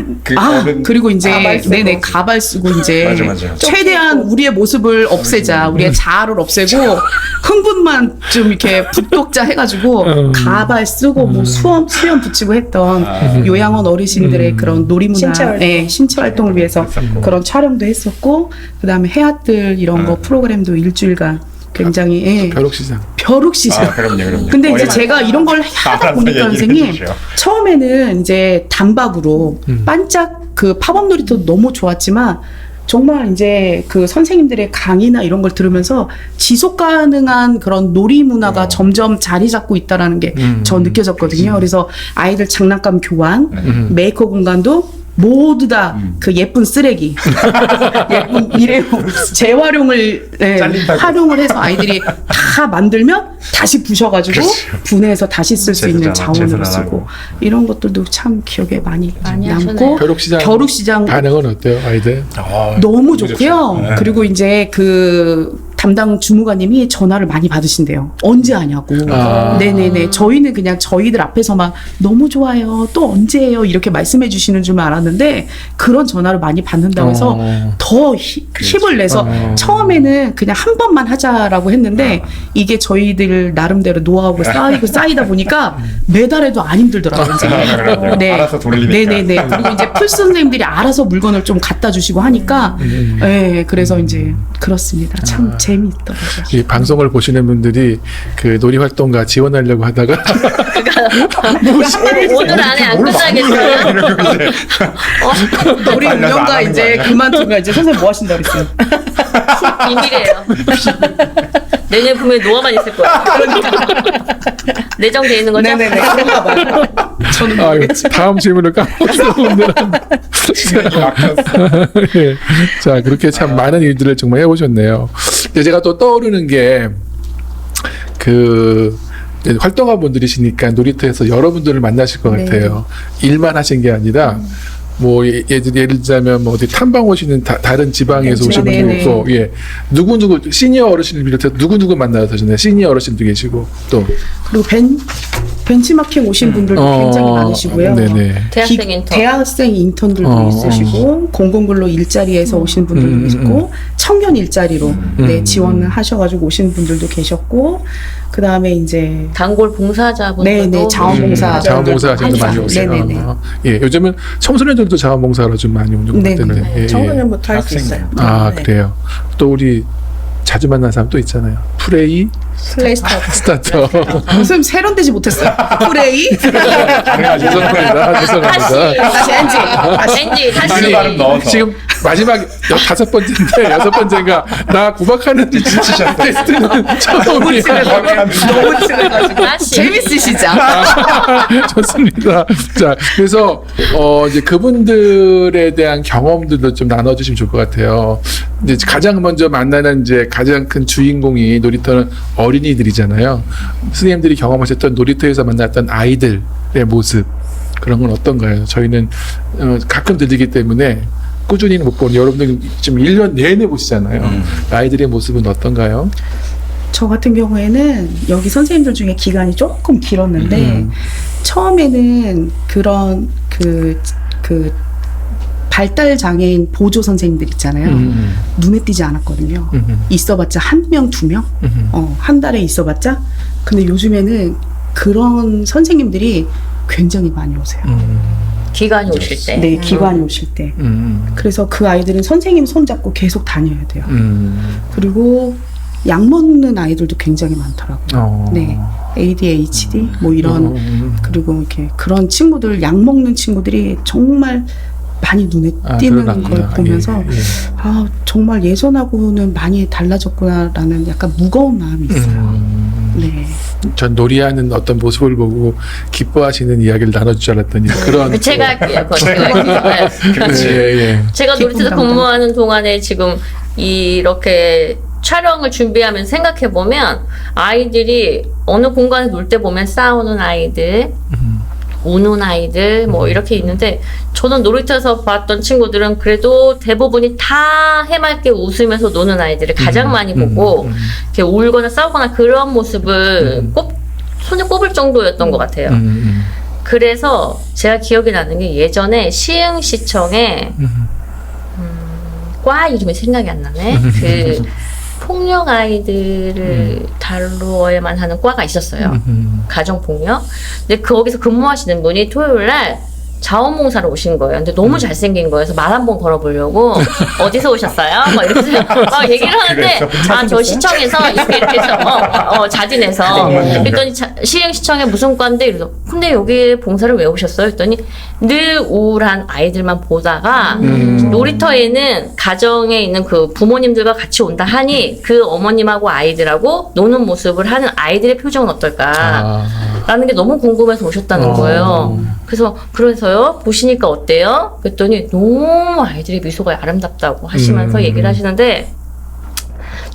S4: 그리고 이제
S3: 가발 쓰고.
S4: 네네 가발 쓰고 이제
S5: 맞아.
S4: 최대한 우리의 모습을 없애자, 우리의 자아를 없애고 흥분만 좀 이렇게 북독자 해가지고 가발 쓰고 뭐 수염 붙이고 했던 요양원 어르신들의 그런 놀이문화,
S3: 신체 활동.
S4: 네, 신체 활동을 위해서
S5: 했었고.
S4: 그런 촬영도 했었고 그다음에 해앗들 이런 거 프로그램도 일주일간 굉장히
S1: 벼룩시장.
S4: 벼룩시장.
S5: 그럼요.
S4: 근데 이제 제가 이런 걸 하다 보니까 선생님 처음에는 이제 단박으로 반짝 그 팝업 놀이터도 너무 좋았지만 정말 이제 그 선생님들의 강의나 이런 걸 들으면서 지속 가능한 그런 놀이 문화가 점점 자리 잡고 있다라는 게 저 느껴졌거든요. 그래서 아이들 장난감 교환, 메이커 공간도 모두 다 그 예쁜 쓰레기, 예쁜 일회용, 재활용을 활용을 해서 아이들이 다 만들면 다시 부셔가지고 분해해서 다시 쓸 수 있는 자원으로 쓰고 이런 것들도 참 기억에 많이 남고
S2: 하셨네요.
S1: 벼룩시장 반응은 어때요, 아이들?
S4: 너무 좋고요.
S5: 네.
S4: 그리고 이제 그 담당 주무관님이 전화를 많이 받으신대요. 언제 하냐고. 네네네. 저희는 그냥 저희들 앞에서만 너무 좋아요. 또 언제예요? 이렇게 말씀해 주시는 줄 알았는데 그런 전화를 많이 받는다고 해서 더 힘을 내서 처음에는 그냥 한 번만 하자라고 했는데 이게 저희들 나름대로 노하우가 쌓이다 보니까 매달에도 안 힘들더라고요. 이제.
S5: 알아서 돌리니까.
S4: 네네네. 그리고 이제 풀 선생님들이 알아서 물건을 좀 갖다 주시고 하니까 네, 그래서 이제 그렇습니다. 참 재미있더라고요.
S1: 이 방송을 보시는 분들이 그 놀이 활동가 지원하려고 하다가
S2: 오늘 안에 안 끝나겠어요.
S4: 우리
S5: 알려서
S4: 운영가
S5: 안 하는
S4: 이제
S5: 거 아니야?
S4: 그만두면 이제 선생님 뭐 하신다 그랬어요?
S2: 비밀이에요. 내년에 분명히 노아만 있을 거야. 내정돼 있는 거죠?
S4: 네네네. 그런가 봐요. 저는
S1: 아유,
S4: 모르겠지만.
S1: 다음 질문을 까먹었어 오늘은. 예. 자, 그렇게 참 많은 일들을 정말 해오셨네요. 근데 제가 또 떠오르는 게 그 활동가 분들이시니까 놀이터에서 여러분들을 만나실 것 같아요. 일만 하신 게 아니라 뭐 예를 들자면 뭐 어디 탐방 오시는 다른 지방에서 오신 분도
S4: 네네.
S1: 있고, 예, 누구 시니어 어르신을 비롯해서 누구 만나셨나요? 시니어 어르신도 계시고 또
S4: 그리고 벤치마킹 오신 분들도 굉장히 많으시고요.
S1: 네네.
S2: 대학생 인턴.
S4: 대학생 인턴들도 있으시고 공공근로 일자리에서 오신 분들도 있고 청년 일자리로 네, 지원을 하셔가지고 오신 분들도 계셨고 그 다음에 이제
S2: 단골 봉사자분들도
S4: 네네 자원봉사
S1: 자원봉사자들도 많이 오세요.
S4: 네네네.
S1: 예, 요즘은 청소년들도 자원봉사로 좀 많이 오는 것
S4: 네네.
S1: 같은데. 예, 예.
S3: 청소년부터 할 수
S5: 학생들.
S3: 있어요.
S1: 아,
S3: 네.
S1: 그래요. 또 우리 자주 만난 사람 또 있잖아요. 프레이
S3: 플레이스타트.
S1: 스타터.
S4: 무슨 세련되지 못했어요. 프레이
S1: 죄송합니다.
S2: 다시
S4: 엔지
S2: 엔지 다시
S5: 발음 넣어서.
S1: 지금 마지막 5번째인데 6번째인가 나 구박하는 테스트는 처음이에요.
S4: 너무 친해가지고
S2: 다시.
S4: 재밌으시죠?
S1: 좋습니다. 자, 그래서 이제 그분들에 대한 경험들도 좀 나눠주시면 좋을 것 같아요. 이제 가장 먼저 만나는 이제 가장 큰 주인공이 놀이터는 어린이들이잖아요. 선생님들이 경험하셨던 놀이터에서 만났던 아이들의 모습 그런 건 어떤가요? 저희는 가끔 들리기 때문에 꾸준히는 못 보는 여러분들 지금 1년 내내 보시잖아요. 아이들의 모습은 어떤가요?
S4: 저 같은 경우에는 여기 선생님들 중에 기간이 조금 길었는데 처음에는 그런 그 발달 장애인 보조 선생님들 있잖아요. 눈에 띄지 않았거든요. 있어봤자 1명, 2명? 한 달에 있어봤자. 근데 요즘에는 그런 선생님들이 굉장히 많이 오세요.
S2: 기간이 오실 때.
S4: 네, 기관이 오실 때. 그래서 그 아이들은 선생님 손잡고 계속 다녀야 돼요. 그리고 약 먹는 아이들도 굉장히 많더라고요. 네, ADHD 뭐 이런 그리고 이렇게 그런 친구들 약 먹는 친구들이 정말 많이 눈에 띄는 걸 보면서 아 정말 예전하고는 많이 달라졌구나라는 약간 무거운 마음이 있어요. 네.
S1: 전 놀이하는 어떤 모습을 보고 기뻐하시는 이야기를 나눠줄 줄 알았더니 그런
S2: 제가 할게요.
S5: 그렇지.
S2: 제가 놀이터에서
S4: 기쁨
S2: 근무하는 동안에 지금 이렇게 촬영을 준비하면서 생각해보면 아이들이 어느 공간에 놀 때 보면 싸우는 아이들, 우는 아이들 뭐 이렇게 있는데 저는 놀이터에서 봤던 친구들은 그래도 대부분이 다 해맑게 웃으면서 노는 아이들을 가장 많이 보고 이렇게 울거나 싸우거나 그런 모습을 손에 꼽을 정도였던 것 같아요. 그래서 제가 기억이 나는 게 예전에 시흥시청에 과 이름이 생각이 안 나네. 그 폭력 아이들을 다루어야만 하는 과가 있었어요. 가정폭력. 근데 거기서 근무하시는 분이 토요일 날 자원봉사로 오신 거예요. 근데 너무 잘생긴 거예요. 그래서 말 한 번 걸어보려고 어디서 오셨어요? 막 이렇게 막 얘기를 하는데 저 시청에서 이렇게 해서 자진해서 그랬더니 시흥시청에 무슨 과인데 이래서 근데 여기 봉사를 왜 오셨어요? 했더니 늘 우울한 아이들만 보다가 놀이터에는 가정에 있는 그 부모님들과 같이 온다 하니 그 어머님하고 아이들하고 노는 모습을 하는 아이들의 표정은 어떨까? 라는 게 너무 궁금해서 오셨다는 거예요. 그래서요? 보시니까 어때요? 그랬더니 너무 아이들의 미소가 아름답다고 하시면서 얘기를 하시는데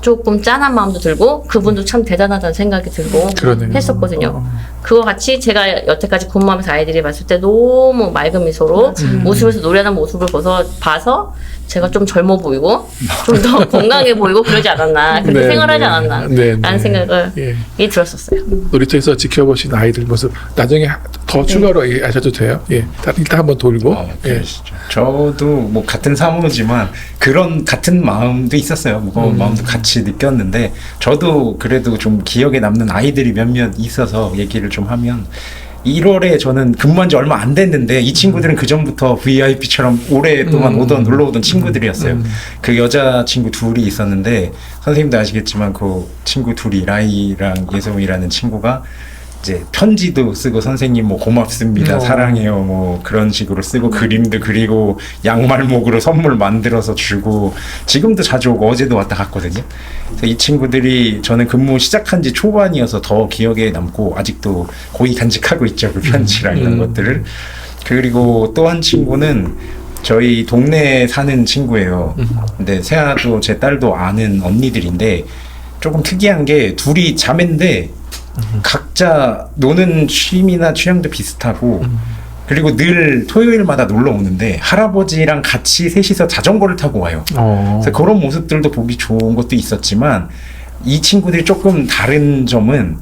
S2: 조금 짠한 마음도 들고 그분도 참 대단하다는 생각이 들고
S1: 그러네요.
S2: 했었거든요. 그거 같이 제가 여태까지 근무하면서 아이들이 봤을 때 너무 맑은 미소로 웃으면서 노래하는 모습을 봐서 제가 좀 젊어 보이고 좀 더 건강해 보이고 그러지 않았나 그렇게 생활하지 않았나 라는 생각을 들었었어요.
S1: 놀이터에서 지켜보신 아이들 모습 나중에 더 추가로 하셔도 돼요. 일단 한번 돌고.
S5: 그러시죠. 저도 뭐 같은 사무지만 그런 같은 마음도 있었어요. 무거운 마음도 같이 느꼈는데 저도 그래도 좀 기억에 남는 아이들이 몇몇 있어서 얘기를 좀 하면 1월에 저는 근무한 지 얼마 안 됐는데 이 친구들은 그 전부터 VIP처럼 오랫동안 놀러 오던 친구들이었어요. 그 여자 친구 둘이 있었는데 선생님도 아시겠지만 그 친구 둘이 라이랑 예솜이라는 친구가 이제 편지도 쓰고 선생님 뭐 고맙습니다 사랑해요 뭐 그런 식으로 쓰고 그림도 그리고 양말목으로 선물 만들어서 주고 지금도 자주 오고 어제도 왔다 갔거든요. 그래서 이 친구들이 저는 근무 시작한 지 초반이어서 더 기억에 남고 아직도 고이 간직하고 있죠. 그 편지랑 이런 것들을. 그리고 또 한 친구는 저희 동네에 사는 친구예요. 근데 세아도 제 딸도 아는 언니들인데 조금 특이한 게 둘이 자매인데 각자 노는 취미나 취향도 비슷하고 그리고 늘 토요일마다 놀러 오는데 할아버지랑 같이 셋이서 자전거를 타고 와요. 그래서 그런 모습들도 보기 좋은 것도 있었지만 이 친구들이 조금 다른 점은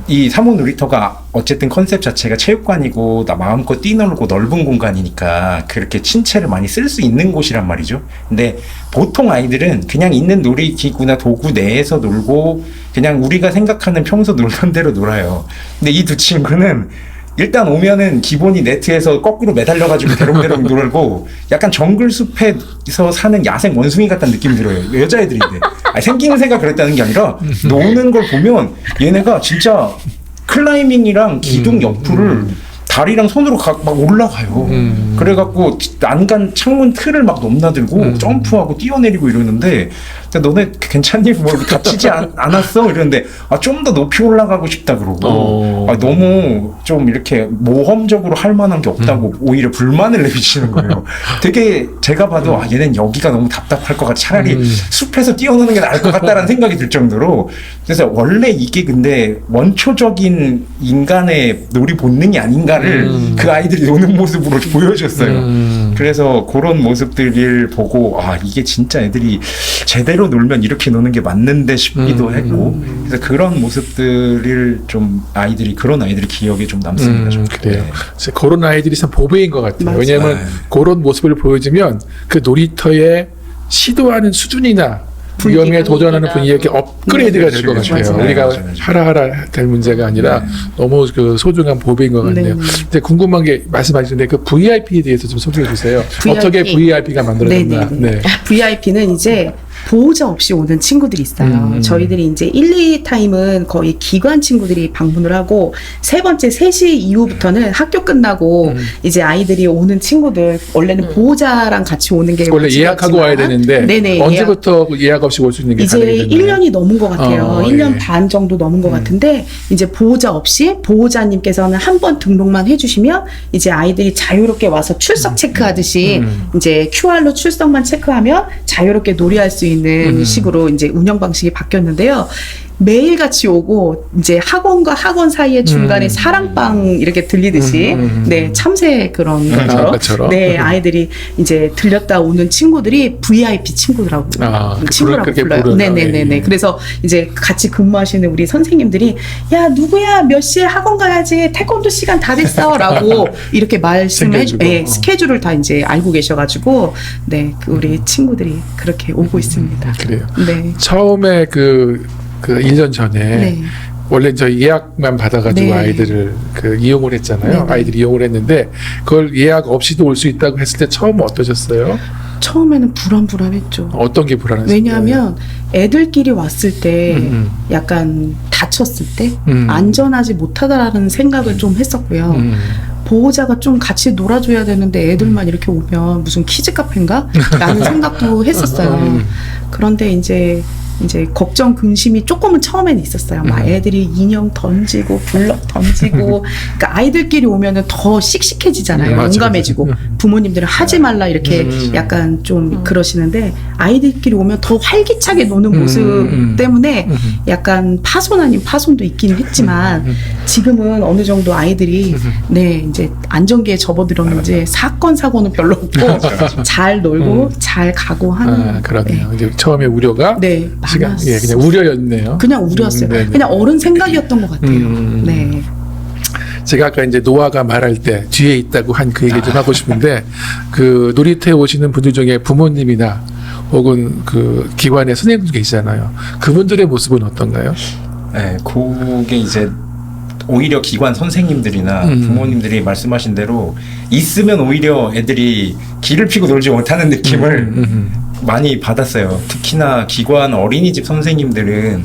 S5: 이 사모 놀이터가 어쨌든 컨셉 자체가 체육관이고 나 마음껏 뛰놀고 넓은 공간이니까 그렇게 신체를 많이 쓸 수 있는 곳이란 말이죠. 근데 보통 아이들은 그냥 있는 놀이기구나 도구 내에서 놀고 그냥 우리가 생각하는 평소 놀던 대로 놀아요. 근데 이 두 친구는 일단 오면은 기본이 네트에서 거꾸로 매달려가지고 대롱대롱 놀고 약간 정글숲에서 사는 야생 원숭이 같다는 느낌이 들어요. 여자애들인데. 생김새가 그랬다는 게 아니라 노는 걸 보면 얘네가 진짜 클라이밍이랑 기둥 옆을 다리랑 손으로 막 올라가요. 그래갖고 난간 창문 틀을 막 넘나들고 점프하고 뛰어내리고 이러는데 근데 너네 괜찮니? 뭐 다치지 않았어? 이러는데 좀 더 높이 올라가고 싶다 그러고 너무 좀 이렇게 모험적으로 할 만한 게 없다고 오히려 불만을 내비치는 거예요. 되게 제가 봐도 얘는 여기가 너무 답답할 것 같아. 차라리 숲에서 뛰어노는 게 나을 것 같다라는 생각이 들 정도로. 그래서 원래 이게 근데 원초적인 인간의 놀이 본능이 아닌가를 그 아이들이 노는 모습으로 보여줬어요. 그래서 그런 모습들을 보고 이게 진짜 애들이 제대로 놀면 이렇게 노는 게 맞는데 싶기도 했고 그래서 그런 모습들을 좀 그런 아이들이 기억에 좀 남습니다. 좀.
S1: 그래요.
S5: 네.
S1: 그래서 그런 아이들이 참 보배인 것 같아요.
S4: 맞아요.
S1: 왜냐하면
S5: 네.
S1: 그런 모습을 보여주면 그 놀이터에 시도하는 수준이나 위험에 도전하는 분위기가 업그레이드가 될 것
S5: 그렇죠,
S1: 같아요.
S5: 맞아요.
S1: 우리가
S5: 맞아요.
S1: 하라 될 문제가 아니라 너무 그 소중한 보배인 것 같네요.
S4: 네네.
S1: 근데 궁금한 게 말씀하셨는데 그 VIP에 대해서 좀 소개해 주세요.
S4: VIP.
S1: 어떻게 VIP가 만들어졌나? 네.
S4: VIP는 이제 보호자 없이 오는 친구들이 있어요. 저희들이 이제 1, 2타임은 거의 기관 친구들이 방문을 하고 세 번째 3시 이후부터는 학교 끝나고 이제 아이들이 오는 친구들 원래는 보호자랑 같이 오는 게
S1: 원래
S4: 원칙이었지만
S1: 예약하고 와야 되는데
S4: 네네,
S1: 언제부터 예약 없이 올 수 있는 게
S4: 이제
S1: 가능해졌나요?
S4: 1년이 넘은 것 같아요. 1년
S1: 예.
S4: 반 정도 넘은 것 같은데 이제 보호자 없이 보호자님께서는 한 번 등록만 해주시면 이제 아이들이 자유롭게 와서 출석 체크하듯이 이제 QR로 출석만 체크하면 자유롭게 놀이할 수 있는 식으로 이제 운영 방식이 바뀌었는데요. 매일같이 오고 이제 학원과 학원 사이에 중간에 사랑방 이렇게 들리듯이 네 참새 그런 것처럼
S1: 것처럼.
S4: 네 아이들이 이제 들렸다 오는 친구들이 VIP 친구라고 친구라고
S1: 그렇게
S4: 불러요.
S1: 부르나?
S4: 네네네네.
S1: 예.
S4: 그래서 이제 같이 근무하시는 우리 선생님들이 야 누구야 몇 시에 학원 가야지 태권도 시간 다 됐어라고 이렇게 말씀해
S1: 챙겨주고.
S4: 네, 스케줄을 다 이제 알고 계셔가지고 네 그 우리 친구들이 그렇게 오고 있습니다.
S1: 그래요.
S4: 네.
S1: 처음에 그 1년 전에
S4: 네.
S1: 원래 저희 예약만 받아가지고
S4: 네.
S1: 아이들을 이용을 했잖아요.
S4: 네.
S1: 아이들이 이용을 했는데 그걸 예약 없이도 올 수 있다고 했을 때 처음 어떠셨어요?
S4: 처음에는 불안했죠.
S1: 어떤 게 불안했어요?
S4: 왜냐하면 애들끼리 왔을 때 약간 다쳤을 때 안전하지 못하다라는 생각을 좀 했었고요. 보호자가 좀 같이 놀아줘야 되는데 애들만 이렇게 오면 무슨 키즈 카페인가? 라는 생각도 했었어요. 그런데 이제 걱정 근심이 조금은 처음에는 있었어요. 막 애들이 인형 던지고 블럭 던지고 그러니까 아이들끼리 오면은 더 씩씩해지잖아요.
S1: 맞아,
S4: 용감해지고
S1: 맞아.
S4: 부모님들은 하지 말라 이렇게 약간 좀 그러시는데 아이들끼리 오면 더 활기차게 노는 모습 때문에 약간 파손 아닌 파손도 있긴 했지만 지금은 어느 정도 아이들이 네 이제 안전기에 접어들었는지 사건 사고는 별로 없고 잘 놀고 잘 가고 하는
S1: 그러네요. 이제 처음에 우려가
S4: 네
S1: 시간,
S4: 많았어요.
S1: 그냥 우려였네요.
S4: 그냥 우렸어요.
S1: 네네.
S4: 그냥 어른 생각이었던 것 같아요. 네.
S1: 제가 아까 이제 노아가 말할 때 뒤에 있다고 한 그 얘기 좀 하고 싶은데 그 놀이터에 오시는 분들 중에 부모님이나 혹은 그 기관의 선생님들 계시잖아요. 그분들의 모습은 어떤가요?
S5: 네, 그게 이제 오히려 기관 선생님들이나 부모님들이 말씀하신 대로 있으면 오히려 애들이 기를 피고 놀지 못하는 느낌을 많이 받았어요. 특히나 기관 어린이집 선생님들은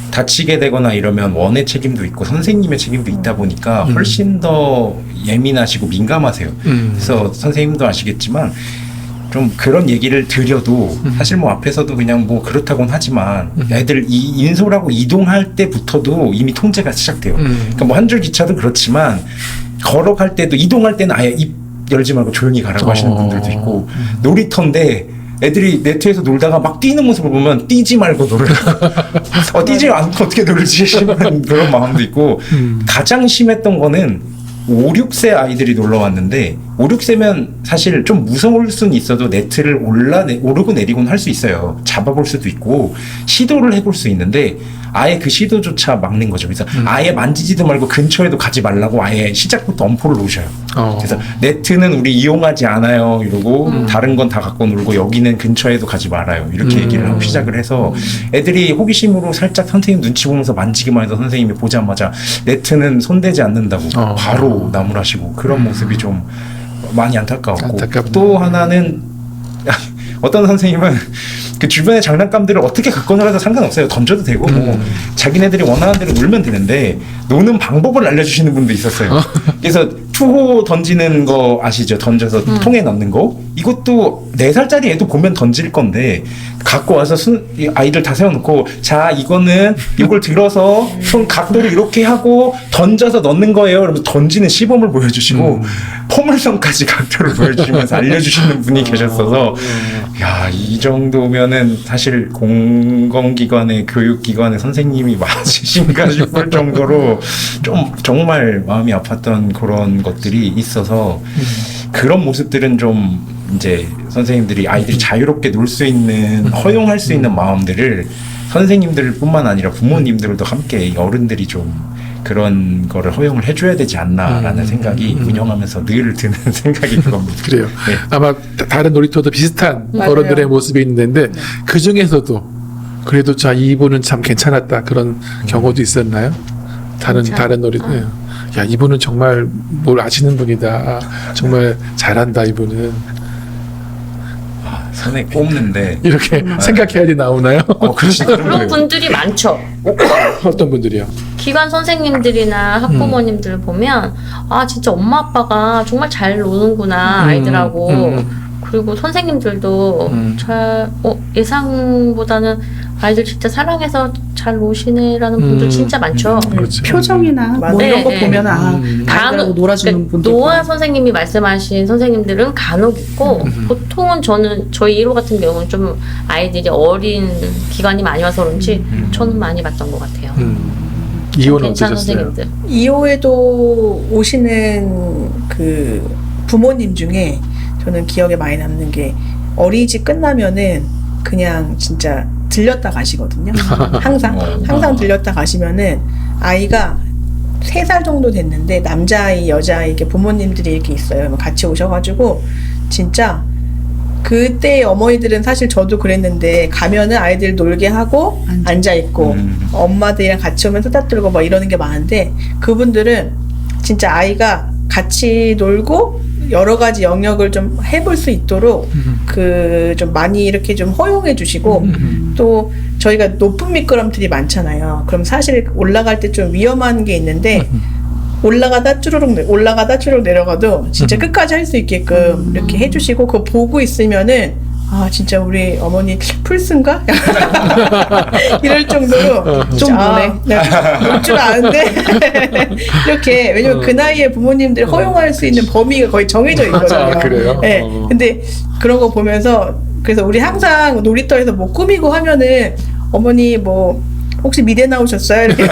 S5: 다치게 되거나 이러면 원의 책임도 있고 선생님의 책임도 있다 보니까 훨씬 더 예민하시고 민감하세요. 그래서 선생님도 아시겠지만 좀 그런 얘기를 드려도 사실 뭐 앞에서도 그냥 뭐 그렇다고는 하지만 애들 인솔하고 이동할 때부터도 이미 통제가 시작돼요. 그러니까 뭐 한 줄 기차도 그렇지만 걸어갈 때도 이동할 때는 아예 입 열지 말고 조용히 가라고 하시는 분들도 있고 놀이터인데 애들이 네트에서 놀다가 막 뛰는 모습을 보면 뛰지 말고 놀으라고 뛰지 않고 어떻게 놀지 싶은 그런 마음도 있고 가장 심했던 거는 5, 6세 아이들이 놀러 왔는데 5, 6세면 사실 좀 무서울 수는 있어도 네트를 오르고 내리고는 할 수 있어요. 잡아볼 수도 있고 시도를 해볼 수 있는데 아예 그 시도조차 막는 거죠. 그래서 아예 만지지도 말고 근처에도 가지 말라고 아예 시작부터 엄포를 놓으셔요. 그래서 네트는 우리 이용하지 않아요 이러고 다른 건 다 갖고 놀고 여기는 근처에도 가지 말아요 이렇게 얘기를 하고 시작을 해서 애들이 호기심으로 살짝 선생님 눈치 보면서 만지기만 해도 선생님이 보자마자 네트는 손대지 않는다고 바로 나무라시고 그런 모습이 좀 많이 안타까웠고 또 하나는 어떤 선생님은 그 주변의 장난감들을 어떻게 갖고 놀아도 상관없어요. 던져도 되고 뭐 자기네들이 원하는 대로 놀면 되는데 노는 방법을 알려주시는 분도 있었어요. 그래서 투호 던지는 거 아시죠? 던져서 통에 넣는 거 이것도 4살짜리 애도 보면 던질 건데 갖고 와서 이 아이들 다 세워놓고 자 이거는 이걸 들어서 손 각도를 이렇게 하고 던져서 넣는 거예요. 그러면서 던지는 시범을 보여주시고 포물선까지 각도를 보여주시면서 알려주시는 분이 계셨어서 야, 이 정도면은 사실 공공기관의 교육기관의 선생님이 맞으신가 싶을 정도로 좀 정말 마음이 아팠던 그런 것들이 있어서 그런 모습들은 좀 이제 선생님들이 아이들이 자유롭게 놀 수 있는 허용할 수 있는 마음들을 선생님들뿐만 아니라 부모님들도 함께 어른들이 좀 그런 거를 허용을 해줘야 되지 않나라는 생각이 운영하면서 늘 드는 생각이 그겁니다.
S1: 그래요.
S5: 네.
S1: 아마 다른 놀이터도 비슷한
S3: 맞아요.
S1: 어른들의 모습이 있는데 그 중에서도 그래도 자 이분은 참 괜찮았다 그런 경우도 있었나요? 다른 놀이. 네. 야 이분은 정말 뭘 아시는 분이다. 정말 잘한다 이분은.
S5: 손에 꼽는데
S1: 이렇게 생각해야지 나오나요?
S5: 그렇지
S2: 그런 분들이 많죠.
S1: 어떤 분들이요?
S2: 기관 선생님들이나 학부모님들 보면 아 진짜 엄마 아빠가 정말 잘 노는구나 아이들하고 그리고 선생님들도 잘 예상보다는 아이들 진짜 사랑해서 잘 노시네라는 분들 진짜 많죠.
S1: 그렇죠.
S4: 표정이나 뭐
S3: 맞아요.
S4: 이런 거
S2: 네,
S4: 보면 아이들하고 놀아주는
S2: 그러니까
S4: 분들
S2: 노아 선생님이 말씀하신 선생님들은 간혹 있고 보통은 저희 1호 같은 경우는 좀 아이들이 어린 기관이 많이 와서 그런지 저는 많이 봤던 것 같아요.
S1: 이혼은
S2: 괜찮은
S1: 어떠셨어요?
S2: 선생님들.
S3: 2호에도 오시는 그 부모님 중에 저는 기억에 많이 남는 게 어린이집 끝나면은 그냥 진짜 들렸다 가시거든요. 항상 들렸다 가시면은 아이가 3살 정도 됐는데 남자아이, 여자아이 이렇게 부모님들이 이렇게 있어요. 같이 오셔가지고 진짜 그때 어머니들은 사실 저도 그랬는데 가면은 아이들 놀게 하고 앉아 있고 엄마들이랑 같이 오면 수다 떨고 막 이러는 게 많은데 그분들은 진짜 아이가 같이 놀고 여러 가지 영역을 좀 해볼 수 있도록 그 좀 많이 이렇게 좀 허용해 주시고 또 저희가 높은 미끄럼틀이 많잖아요. 그럼 사실 올라갈 때 좀 위험한 게 있는데 올라가다 쭈르륵 내려가도 진짜 끝까지 할 수 있게끔 이렇게 해주시고 그거 보고 있으면은 아 진짜 우리 어머니 풀스인가? 이럴 정도로
S4: 좀 노래.
S3: 놀 줄 아는데 이렇게 왜냐면 그 나이에 부모님들 허용할 수 있는 범위가 거의 정해져 있거든요.
S1: 아, 그래요?
S3: 네. 근데 그런 거 보면서 그래서 우리 항상 놀이터에서 뭐 꾸미고 하면은 어머니 뭐 혹시 미대 나오셨어요? 이렇게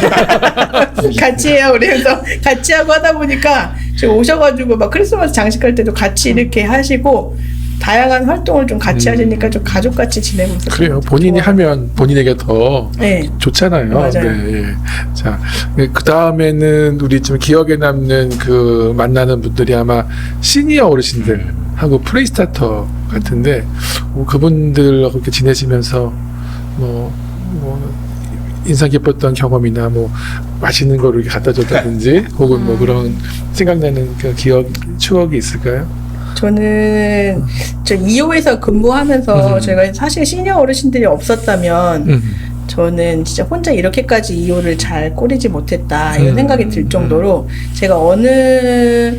S3: 같이 해요. 그래서 같이 하고 하다 보니까 지금 오셔가지고 막 크리스마스 장식할 때도 같이 이렇게 하시고 다양한 활동을 좀 같이 하시니까 좀 가족같이 지내고 있어요.
S1: 그래요. 본인이 하면 본인에게 더
S3: 네.
S1: 좋잖아요.
S3: 맞아요.
S1: 네, 예. 자, 그 다음에는 우리 좀 기억에 남는 그 만나는 분들이 아마 시니어 어르신들하고 프레이스타터 같은데 그분들하고 이렇게 지내시면서 뭐 인상 깊었던 경험이나 뭐 맛있는 거를 이렇게 갖다 줬다든지 혹은 뭐 그런 생각나는 그 추억이 있을까요?
S3: 저는 저 2호에서 근무하면서 저희가 사실 시니어 어르신들이 없었다면 저는 진짜 혼자 이렇게까지 2호를 잘 꾸리지 못했다 이런 생각이 들 정도로 제가 어느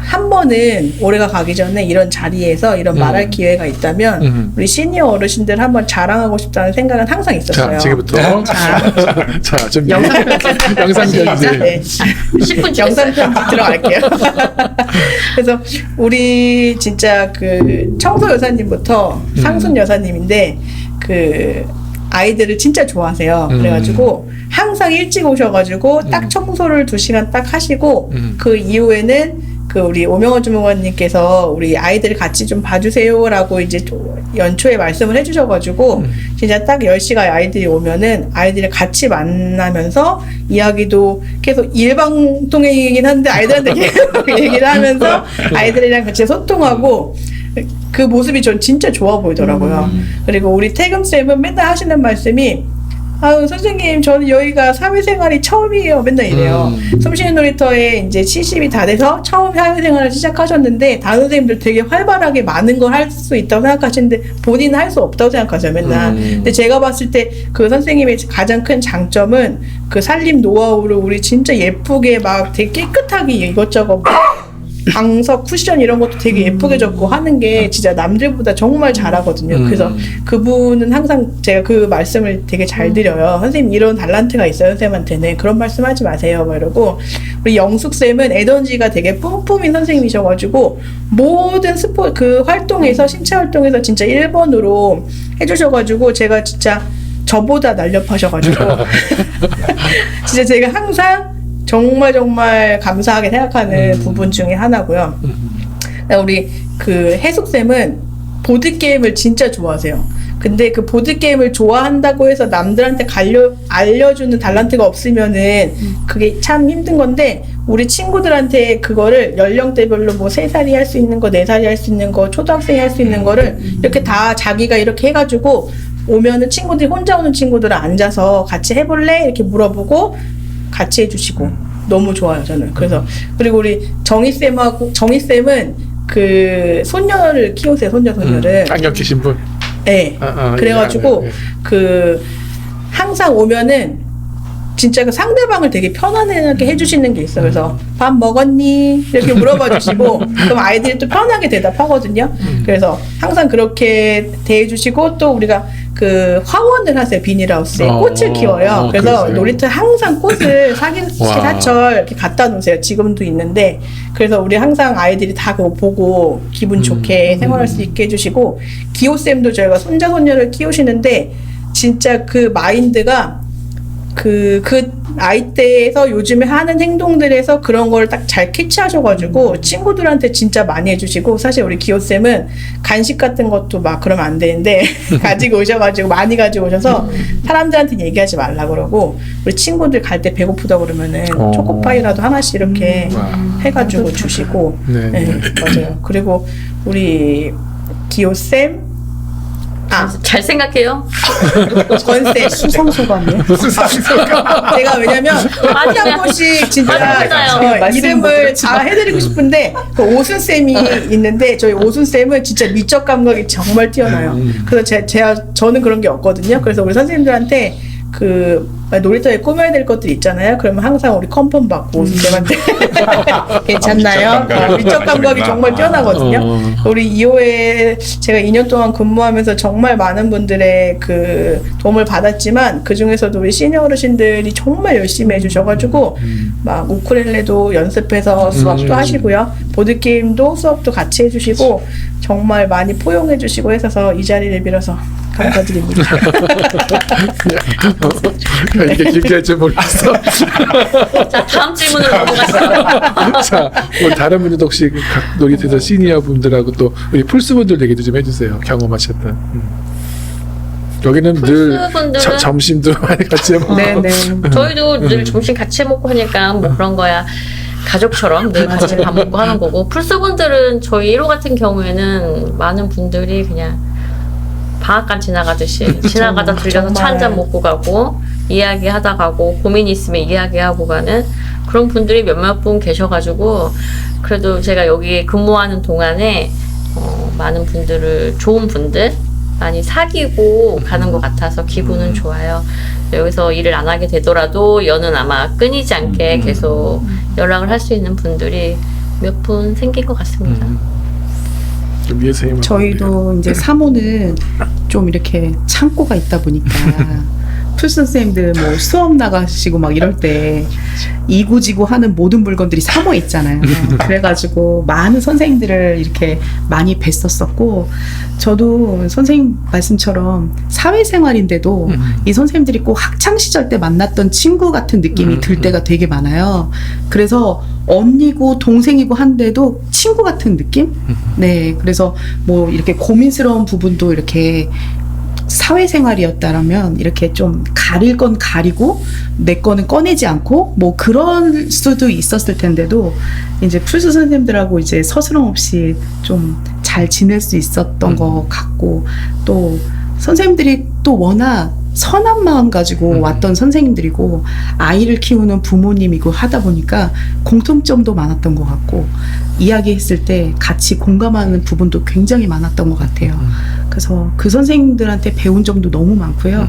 S3: 한 번은 올해가 가기 전에 이런 자리에서 이런 말할 기회가 있다면 우리 시니어 어르신들 한번 자랑하고 싶다는 생각은 항상 있었어요.
S1: 자, 지금부터 자, 좀 영상 편지.
S3: 네.
S2: 10분
S3: 영상 편지 들어갈게요. 그래서 우리 진짜 그 청소 여사님부터 상순 여사님인데 그 아이들을 진짜 좋아하세요. 그래가지고 항상 일찍 오셔가지고 딱 청소를 2시간 딱 하시고 그 이후에는 그 우리 오명호 주무관님께서 우리 아이들 같이 좀 봐주세요라고 이제 연초에 말씀을 해주셔가지고 진짜 딱 10시가 아이들이 오면은 아이들을 같이 만나면서 이야기도 계속 일방통행이긴 한데 아이들한테 계속 얘기를 하면서 아이들이랑 같이 소통하고 그 모습이 전 진짜 좋아 보이더라고요. 그리고 우리 태금쌤은 맨날 하시는 말씀이 아유 선생님 저는 여기가 사회생활이 처음이에요 맨날 이래요. 숨쉬는 놀이터에 이제 70이 다 돼서 처음 사회생활을 시작하셨는데 다른 선생님들 되게 활발하게 많은 걸 할 수 있다고 생각하시는데 본인은 할 수 없다고 생각하세요 맨날. 근데 제가 봤을 때 그 선생님의 가장 큰 장점은 그 살림 노하우를 우리 진짜 예쁘게 막 되게 깨끗하게 이것저것 방석 쿠션 이런 것도 되게 예쁘게 접고 하는 게 진짜 남들보다 정말 잘하거든요. 그래서 그분은 항상 제가 그 말씀을 되게 잘 드려요. 선생님 이런 달란트가 있어요. 선생님한테는 그런 말씀하지 마세요. 막 이러고 우리 영숙쌤은 에너지가 되게 뿜뿜인 선생님이셔가지고 모든 그 활동에서 신체 활동에서 진짜 1번으로 해주셔가지고 제가 진짜 저보다 날렵하셔가지고 진짜 제가 항상 정말 정말 감사하게 생각하는 부분 중에 하나고요. 우리 그 해숙쌤은 보드게임을 진짜 좋아하세요. 근데 그 보드게임을 좋아한다고 해서 남들한테 알려주는 달란트가 없으면은 그게 참 힘든 건데 우리 친구들한테 그거를 연령대별로 뭐 3살이 할 수 있는 거, 4살이 할 수 있는 거, 초등학생이 할 수 있는 거를 이렇게 다 자기가 이렇게 해가지고 오면은 친구들이 혼자 오는 친구들은 앉아서 같이 해볼래? 이렇게 물어보고 같이 해주시고 너무 좋아요 저는. 그래서 그리고 우리 정희쌤은 그 손녀를 키우세요. 손녀를
S1: 안경 끼신 분.
S3: 네. 그래가지고 그 항상 오면은 진짜 그 상대방을 되게 편안하게 해주시는 게 있어요. 그래서 밥 먹었니? 이렇게 물어봐 주시고 그럼 아이들이 또 편하게 대답하거든요. 그래서 항상 그렇게 대해주시고 또 우리가 그 화원을 하세요. 비닐하우스에 꽃을 키워요. 그래서
S1: 그러세요?
S3: 놀이터에 항상 꽃을 사철 이렇게 갖다 놓으세요. 지금도 있는데 그래서 우리 항상 아이들이 다 그거 보고 기분 좋게 생활할 수 있게 해주시고 기호쌤도 저희가 손자 손녀를 키우시는데 진짜 그 마인드가 그 아이 때에서 요즘에 하는 행동들에서 그런 걸 딱 잘 캐치하셔가지고 친구들한테 진짜 많이 해주시고 사실 우리 기호쌤은 간식 같은 것도 막 그러면 안 되는데 가지고 오셔가지고 많이 가지고 오셔서 사람들한테 얘기하지 말라 그러고 우리 친구들 갈 때 배고프다 그러면은 초코파이라도 하나씩 이렇게 해가지고 주시고 네, 맞아요. 그리고 우리 기호쌤
S2: 잘 생각해요.
S3: 건쌤
S4: 수상소감이에요?
S3: 제가 왜냐면 한 번씩 진짜
S2: 맞아요.
S3: 이름을 다 해드리고 싶은데 그 오순쌤이 있는데 저희 오순쌤은 진짜 미적 감각이 정말 뛰어나요. 그래서 저는 그런 게 없거든요. 그래서 우리 선생님들한테 그 놀이터에 꾸며야 될 것들 있잖아요. 그러면 항상 우리 컨펌 받고 오순쌤한테 괜찮나요? 미적 감각이 정말 뛰어나거든요. 우리 2호에 제가 2년 동안 근무하면서 정말 많은 분들의 그 도움을 받았지만 그 중에서도 우리 시니어 어르신들이 정말 열심히 해주셔가지고 막 우쿨렐레도 연습해서 수업도 하시고요. 보드게임도 수업도 같이 해주시고 정말 많이 포용해주시고 해서 이 자리를 빌어서 감사드립니다.
S1: 이게 길게 할 줄 몰랐어.
S2: 자, 다음 질문으로 넘어가시죠.
S1: 자, 오늘 다른 분들도 혹시 각 놀이터에서 시니어 분들하고 또 우리 풀스 분들 얘기도 좀 해주세요. 경험하셨던. 여기는 늘
S2: 풀스분들은
S1: 점심도 많이 같이 해먹고.
S4: 네네.
S2: 저희도 늘 점심 같이 먹고 하니까 뭐 그런 거야. 가족처럼 늘 같이 밥 먹고 하는 거고 풀스분들은 저희 1호 같은 경우에는 많은 분들이 그냥 방앗간 지나가듯이 지나가다 들려서 차 한잔 먹고 가고 이야기하다 가고 고민이 있으면 이야기하고 가는 그런 분들이 몇몇 분 계셔가지고 그래도 제가 여기 근무하는 동안에 많은 분들을 좋은 분들 많이 사귀고 가는 것 같아서 기분은 좋아요. 여기서 일을 안 하게 되더라도 연은 아마 끊이지 않게 계속 연락을 할 수 있는 분들이 몇 분 생긴 것 같습니다.
S1: 좀 위에서 힘을
S4: 저희도 이제 3호는 좀 이렇게 창고가 있다 보니까 풀스 선생님들 뭐 수업 나가시고 막 이럴 때 이구지구 하는 모든 물건들이 3호에 있잖아요. 그래가지고 많은 선생님들을 이렇게 많이 뵀었었고 저도 선생님 말씀처럼 사회생활인데도 이 선생님들이 꼭 학창시절 때 만났던 친구 같은 느낌이 들 때가 되게 많아요. 그래서 언니고 동생이고 한데도 친구 같은 느낌? 네, 그래서 뭐 이렇게 고민스러운 부분도 이렇게 사회생활이었다라면 이렇게 좀 가릴 건 가리고 내 거는 꺼내지 않고 뭐 그런 수도 있었을 텐데도 이제 풀스 선생님들하고 이제 서스럼 없이 좀 잘 지낼 수 있었던 것 같고 또 선생님들이 또 워낙 선한 마음 가지고 왔던 선생님들이고 아이를 키우는 부모님이고 하다 보니까 공통점도 많았던 것 같고 이야기했을 때 같이 공감하는 부분도 굉장히 많았던 것 같아요. 그래서 그 선생님들한테 배운 점도 너무 많고요.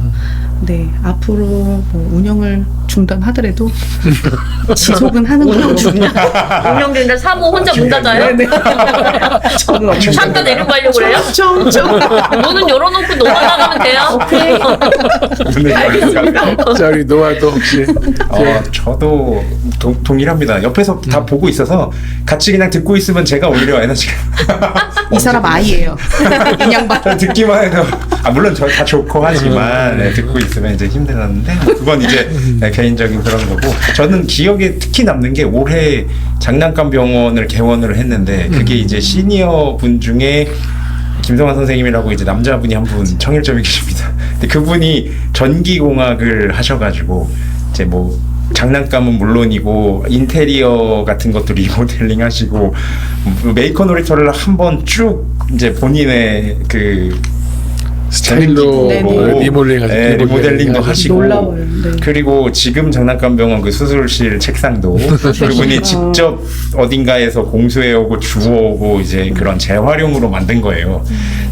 S4: 네, 앞으로 뭐 운영을 중단하더라도 지속은 하는 걸로.
S2: 운영진들 사모 혼자 문 닫아요?
S4: 저는 없는
S2: 잠깐 내리고 가려고 그래요?
S4: 좀
S2: 문은 열어놓고 너만 나가면 돼요.
S1: 자, 우리 노아도 혹시
S5: 저도 동일합니다. 옆에서 다 보고 있어서 같이 그냥 듣고 있으면 제가 오히려 에너지가
S4: 이 사람 아이예요. 인양반.
S5: 듣기만 해도 물론 저 다 좋고 하지만 네, 듣고 있으면 이제 힘들었는데 그건 이제 네, 개인적인 그런 거고 저는 기억에 특히 남는 게 올해 장난감 병원을 개원을 했는데 그게 이제 시니어 분 중에 김성환 선생님이라고 이제 남자분이 한 분 청일점에 계십니다. 근데 그분이 전기공학을 하셔가지고 이제 뭐 장난감은 물론이고 인테리어 같은 것도 리모델링 하시고 메이커 놀이터를 한번 쭉 이제 본인의 그
S1: 스타일로 리모델링도
S5: 하시고
S4: 놀라워요. 네.
S5: 그리고 지금 장난감병원 그 수술실 책상도 그분이 직접 어딘가에서 공수해오고 주워오고 이제 그런 재활용으로 만든 거예요.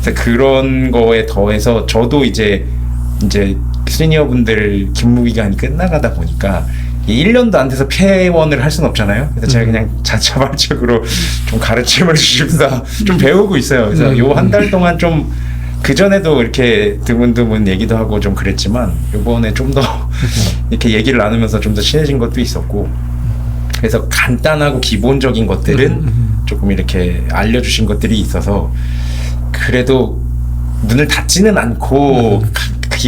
S5: 그래서 그런 거에 더해서 저도 이제 시니어분들勤務기간이 끝나가다 보니까 1년도 안 돼서 폐원을 할 수는 없잖아요. 그래서 제가 그냥 자발적으로 좀 가르침을 주면서 좀 배우고 있어요. 그래서 요 한 달 동안 좀 그전에도 이렇게 드문드문 얘기도 하고 좀 그랬지만 요번에 좀 더 이렇게 얘기를 나누면서 좀 더 친해진 것도 있었고 그래서 간단하고 기본적인 것들은 조금 이렇게 알려주신 것들이 있어서 그래도 문을 닫지는 않고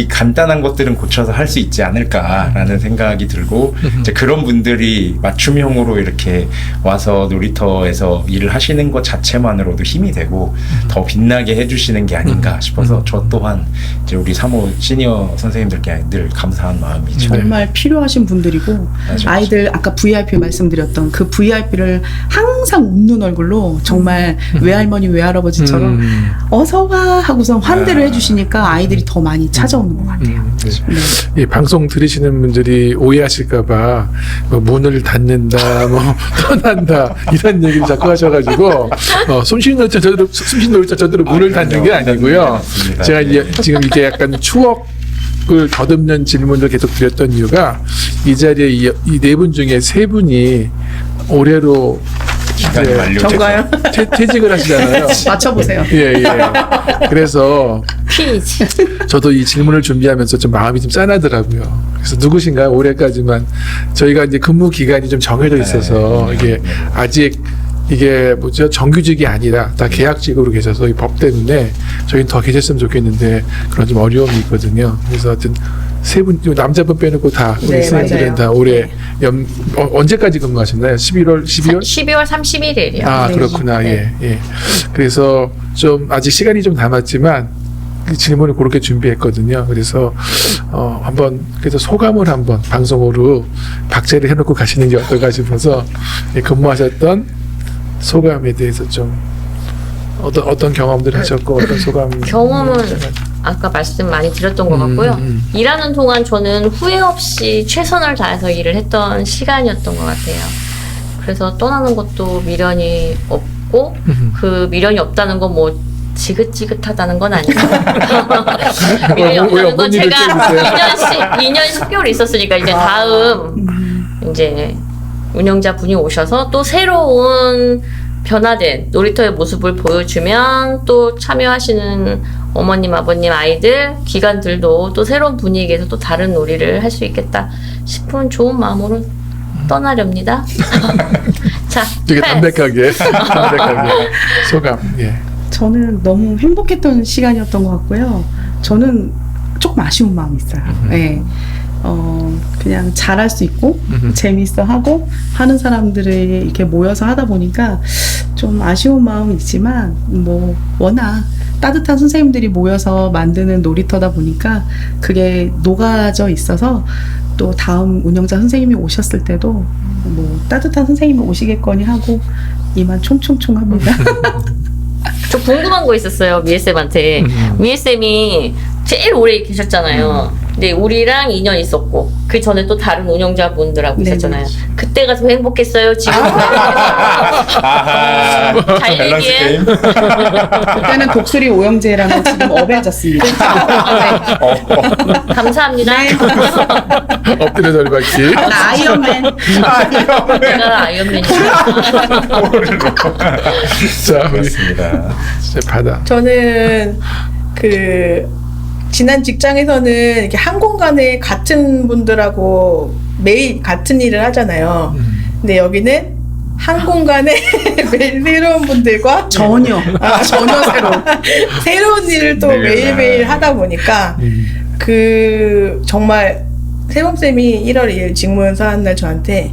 S5: 간단한 것들은 고쳐서 할 수 있지 않을까라는 생각이 들고 이제 그런 분들이 맞춤형으로 이렇게 와서 놀이터에서 일을 하시는 것 자체만으로도 힘이 되고 더 빛나게 해주시는 게 아닌가 싶어서 저 또한 이제 우리 3호 시니어 선생님들께 늘 감사한 마음이죠.
S4: 정말 필요하신 분들이고
S5: 맞아요.
S4: 아이들 아까 VIP 말씀드렸던 그 VIP를 항상 웃는 얼굴로 정말 외할머니 외할아버지처럼 어서와 하고서 환대를 해주시니까 아이들이 더 많이 찾아오는 것 같아요.
S1: 이 방송 들으시는 분들이 오해하실까봐 뭐 문을 닫는다, 뭐 떠난다 이런 얘기를 자꾸 하셔가지고 숨쉬는 놀이터 저대로 문을 닫는 게 아니고요. 제가 이제 지금 이게 약간 추억을 더듬는 질문을 계속 드렸던 이유가 이 자리에 이 네 분 중에 세 분이 올해로
S5: 기간이 만료돼서
S3: 정가요?
S1: 퇴직을 하시잖아요.
S4: 맞춰보세요.
S1: 예. 그래서
S2: 피지.
S1: 저도 이 질문을 준비하면서 좀 마음이 좀 짠하더라고요. 그래서 누구신가요? 올해까지만 저희가 이제 근무 기간이 좀 정해져 있어서 이게 아직 이게 뭐죠? 정규직이 아니라 다 계약직으로 계셔서 이 법 때문에 저희는 더 계셨으면 좋겠는데 그런 좀 어려움이 있거든요. 그래서 하여튼 세 분, 남자분 빼놓고 다 우리
S3: 네,
S1: 선생님들은
S3: 맞아요.
S1: 다 올해 언제까지 근무하셨나요? 12월?
S2: 12월 31일이요.
S1: 아, 그렇구나.
S2: 네.
S1: 예. 그래서 좀 아직 시간이 좀 남았지만 그 질문을 그렇게 준비했거든요. 그래서 한번 그래서 소감을 한번 방송으로 박제를 해놓고 가시는 게 어떨까 싶어서 근무하셨던 소감에 대해서 좀 어떤 경험들 하셨고 어떤 소감
S2: 경험은 아까 말씀 많이 드렸던 것 같고요. 일하는 동안 저는 후회 없이 최선을 다해서 일을 했던 시간이었던 것 같아요. 그래서 떠나는 것도 미련이 없고 그 미련이 없다는 건 뭐 지긋지긋하다는 건 아니고 미련이 없다는 건 제가 2년 10개월 있었으니까 이제 다음 이제 운영자 분이 오셔서 또 새로운 변화된 놀이터의 모습을 보여주면 또 참여하시는 어머님, 아버님, 아이들, 기관들도 또 새로운 분위기에서 또 다른 놀이를 할 수 있겠다 싶은 좋은 마음으로 떠나렵니다. 자,
S1: 되게
S2: 패스.
S1: 담백하게 소감. 예.
S4: 저는 너무 행복했던 시간이었던 것 같고요. 저는 조금 아쉬운 마음이 있어요. 네. 그냥 잘할 수 있고 재밌어 하고 하는 사람들이 이렇게 모여서 하다 보니까 좀 아쉬운 마음이 있지만 뭐 워낙 따뜻한 선생님들이 모여서 만드는 놀이터다 보니까 그게 녹아져 있어서 또 다음 운영자 선생님이 오셨을 때도 뭐 따뜻한 선생님이 오시겠거니 하고 이만 총총총 합니다.
S2: 저 궁금한 거 있었어요, 미애쌤한테. 미애쌤이 제일 오래 계셨잖아요. 근데 우리랑 2년 있었고, 그 그 전에 또 다른 운영자분들하고
S4: 네네.
S2: 있었잖아요. 그때가 더 행복했어요. 지금
S5: 아하.
S2: 잘
S5: 밸런스
S2: 얘기해.
S5: 게임.
S4: 그때는 독수리 오형제라면 지금 어벤졌습니다.
S2: 감사합니다.
S1: 엎드려 절받기.
S4: 나 아이언맨.
S2: 내가 아이언맨이야.
S1: 자, 우리
S5: 그렇습니다.
S1: 이제 받아.
S3: 저는 그 지난 직장에서는 이렇게 한 공간에 같은 분들하고 매일 같은 일을 하잖아요. 근데 여기는 한 공간에 매일 새로운 분들과
S4: 전혀
S3: 새로운 일을 또
S5: 네.
S3: 매일매일 하다 보니까 그 정말 세범쌤이 1월 2일 직무연 사한 날 저한테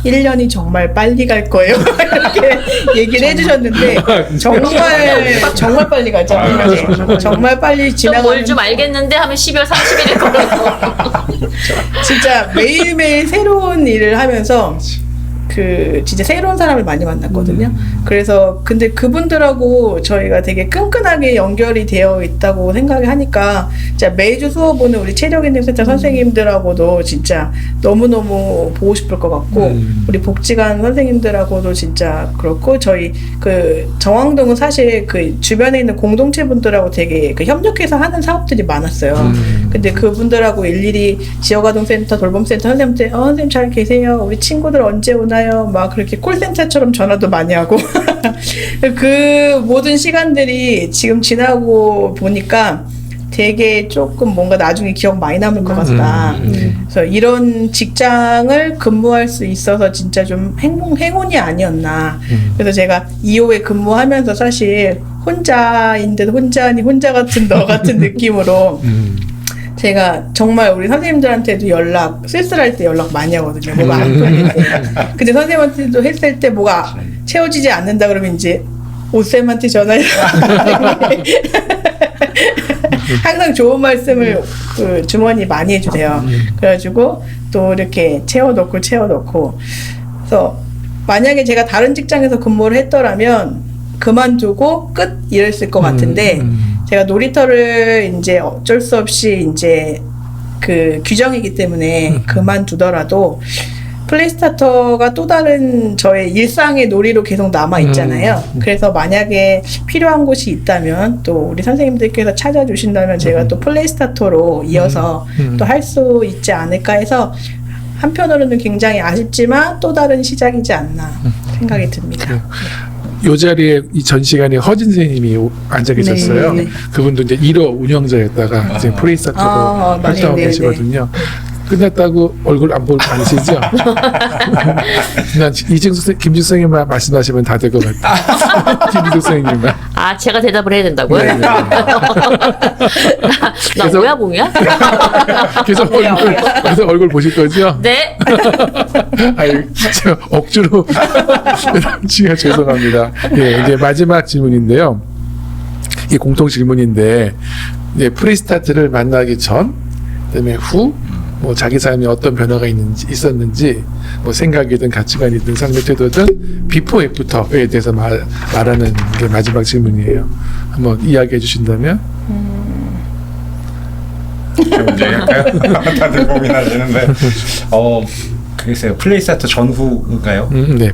S3: 1년이 정말 빨리 갈 거예요. 이렇게 얘기를 해주셨는데 정말 빨리 가죠. 정말 빨리 지나가는
S2: 뭘 좀 알겠는데 하면 12월 30일일 거라고.
S3: 진짜 매일매일 새로운 일을 하면서 그 진짜 새로운 사람을 많이 만났거든요. 그래서 근데 그분들하고 저희가 되게 끈끈하게 연결이 되어 있다고 생각을 하니까 진짜 매주 수업 오는 우리 체력인력센터 선생님들하고도 진짜 너무너무 보고 싶을 것 같고 우리 복지관 선생님들하고도 진짜 그렇고 저희 그 정왕동은 사실 그 주변에 있는 공동체 분들하고 되게 그 협력해서 하는 사업들이 많았어요. 근데 그분들하고 일일이 지역아동센터, 돌봄센터 선생님한테 선생님 잘 계세요. 우리 친구들 언제 오나요? 막 그렇게 콜센터처럼 전화도 많이 하고 그 모든 시간들이 지금 지나고 보니까 되게 조금 뭔가 나중에 기억 많이 남을 것 같다. 그래서 이런 직장을 근무할 수 있어서 진짜 좀 행운이 아니었나. 그래서 제가 2호에 근무하면서 사실 혼자인 듯 혼자 아닌 혼자 같은 너 같은 느낌으로 제가 정말 우리 선생님들한테도 쓸쓸할 때 연락 많이 하거든요. 뭐가 안 풀릴 때. 근데 선생님한테도 했을 때 뭐가 채워지지 않는다 그러면 이제 오쌤한테 전화해서 항상 좋은 말씀을 그 주머니 많이 해주세요. 그래가지고 또 이렇게 채워놓고 그래서 만약에 제가 다른 직장에서 근무를 했더라면 그만두고 끝 이랬을 것 같은데 제가 놀이터를 이제 어쩔 수 없이 이제 그 규정이기 때문에 그만두더라도 플레이스타터가 또 다른 저의 일상의 놀이로 계속 남아 있잖아요. 그래서 만약에 필요한 곳이 있다면 또 우리 선생님들께서 찾아주신다면 제가 또 플레이스타터로 이어서 또 할 수 있지 않을까 해서 한편으로는 굉장히 아쉽지만 또 다른 시작이지 않나 생각이 듭니다.
S1: 요 자리에 이 전 시간에 허진 선생님이 앉아 계셨어요.
S3: 네.
S1: 그분도 이제 1호 운영자였다가 이제 프레이스타터로 활동하고
S3: 네,
S1: 계시거든요. 끝났다고 얼굴 안 보고 다니시죠? 난 김진수 선생님만 말씀하시면 다 될 것 같아요. 김진수 선생님만.
S2: 아, 제가 대답을 해야 된다고요?
S1: 네, 네.
S2: 나 오야봉이야?
S1: 그래서 얼굴 보실 거죠?
S2: 네.
S1: 아유, 진짜 억지로 지가 죄송합니다. 예, 이제 마지막 질문인데요. 이 공통 질문인데, 이제 프리스타트를 만나기 전, 그다음에 후, 뭐 자기 삶에 어떤 변화가 있었는지, 뭐 생각이든 가치관이든 삶의 태도든 비포 애프터에 대해서 말하는 게 마지막 질문이에요. 한번 이야기해 주신다면?
S5: 문제 할까요? 다들 고민하시는데 글쎄요. 플레이스타터 전후인가요?
S1: 네.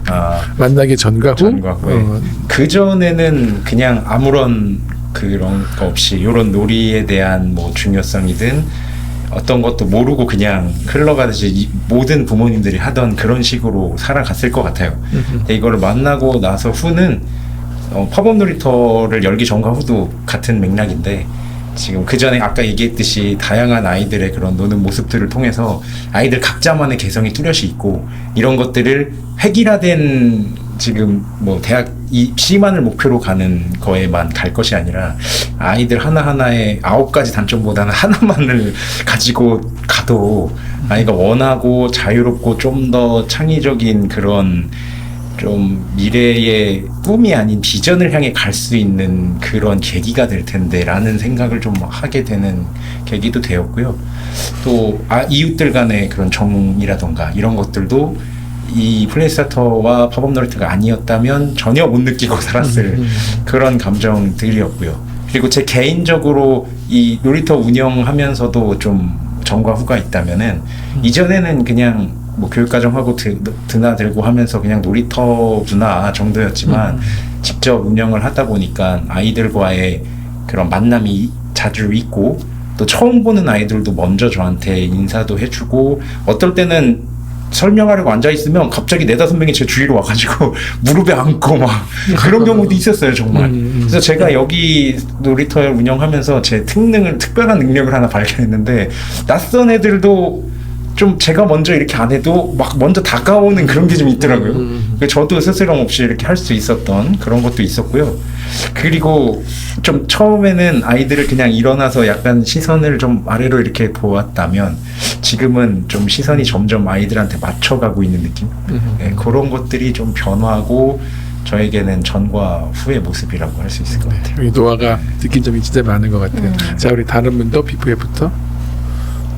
S1: 만나기 전과 후?
S5: 전과 후에. 그 전에는 그냥 아무런 그런 거 없이 이런 놀이에 대한 뭐 중요성이든 어떤 것도 모르고 그냥 흘러가듯이 모든 부모님들이 하던 그런 식으로 살아갔을 것 같아요. 근데 이거를 만나고 나서 후는 팝업 놀이터를 열기 전과 후도 같은 맥락인데 지금 그 전에 아까 얘기했듯이 다양한 아이들의 그런 노는 모습들을 통해서 아이들 각자만의 개성이 뚜렷이 있고 이런 것들을 획일화된 지금 뭐 대학 입시만을 목표로 가는 거에만 갈 것이 아니라 아이들 하나하나의 9가지 단점보다는 하나만을 가지고 가도 아이가 원하고 자유롭고 좀 더 창의적인 그런 좀 미래의 꿈이 아닌 비전을 향해 갈 수 있는 그런 계기가 될 텐데 라는 생각을 좀 하게 되는 계기도 되었고요. 또 이웃들 간의 그런 정이라던가 이런 것들도 이 플레이스타터와 팝업 놀이터가 아니었다면 전혀 못 느끼고 살았을 그런 감정들이었고요. 그리고 제 개인적으로 이 놀이터 운영하면서도 좀 전과 후가 있다면은 이전에는 그냥 뭐 교육과정하고 드나들고 하면서 그냥 놀이터구나 정도였지만 직접 운영을 하다 보니까 아이들과의 그런 만남이 자주 있고 또 처음 보는 아이들도 먼저 저한테 인사도 해주고 어떨 때는 설명하려고 앉아있으면 갑자기 4-5명이 제 주위로 와가지고 무릎에 앉고 막 그런 경우도 있었어요 정말. 그래서 제가 여기 놀이터를 운영하면서 제 특별한 능력을 하나 발견했는데 그런 애들도 좀 제가 먼저 이렇게 안 해도 막 먼저 다가오는 그런 게 좀 있더라고요. 그래서 저도 스스럼 없이 이렇게 할 수 있었던 그런 것도 있었고요. 그리고 좀 처음에는 아이들을 그냥 일어나서 약간 시선을 좀 아래로 이렇게 보았다면 지금은 좀 시선이 점점 아이들한테 맞춰가고 있는 느낌? 네, 그런 것들이 좀 변화하고 저에게는 전과 후의 모습이라고 할 수 있을 것 같아요.
S1: 우리 노아가 느낀 점이 진짜 많은 것 같아요. 자, 우리 다른 분도 비프에부터.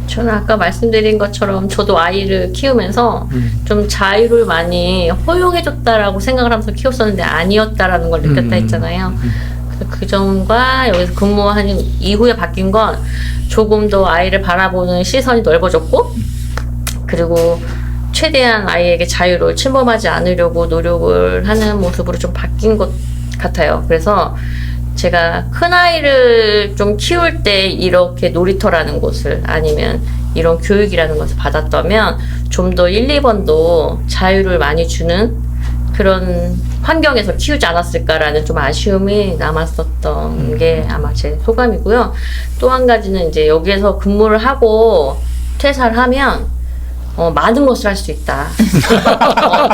S2: 저는 아까 말씀드린 것처럼 저도 아이를 키우면서 좀 자유를 많이 허용해줬다라고 생각을 하면서 키웠었는데 아니었다라는 걸 느꼈다 했잖아요. 그래서 그 점과 여기서 근무하는 이후에 바뀐 건 조금 더 아이를 바라보는 시선이 넓어졌고 그리고 최대한 아이에게 자유를 침범하지 않으려고 노력을 하는 모습으로 좀 바뀐 것 같아요. 그래서 제가 큰아이를 좀 키울 때 이렇게 놀이터라는 곳을 아니면 이런 교육이라는 것을 받았다면 좀 더 1, 2번도 자유를 많이 주는 그런 환경에서 키우지 않았을까라는 좀 아쉬움이 남았었던 게 아마 제 소감이고요. 또 한 가지는 이제 여기에서 근무를 하고 퇴사를 하면 많은 것을 할 수 있다.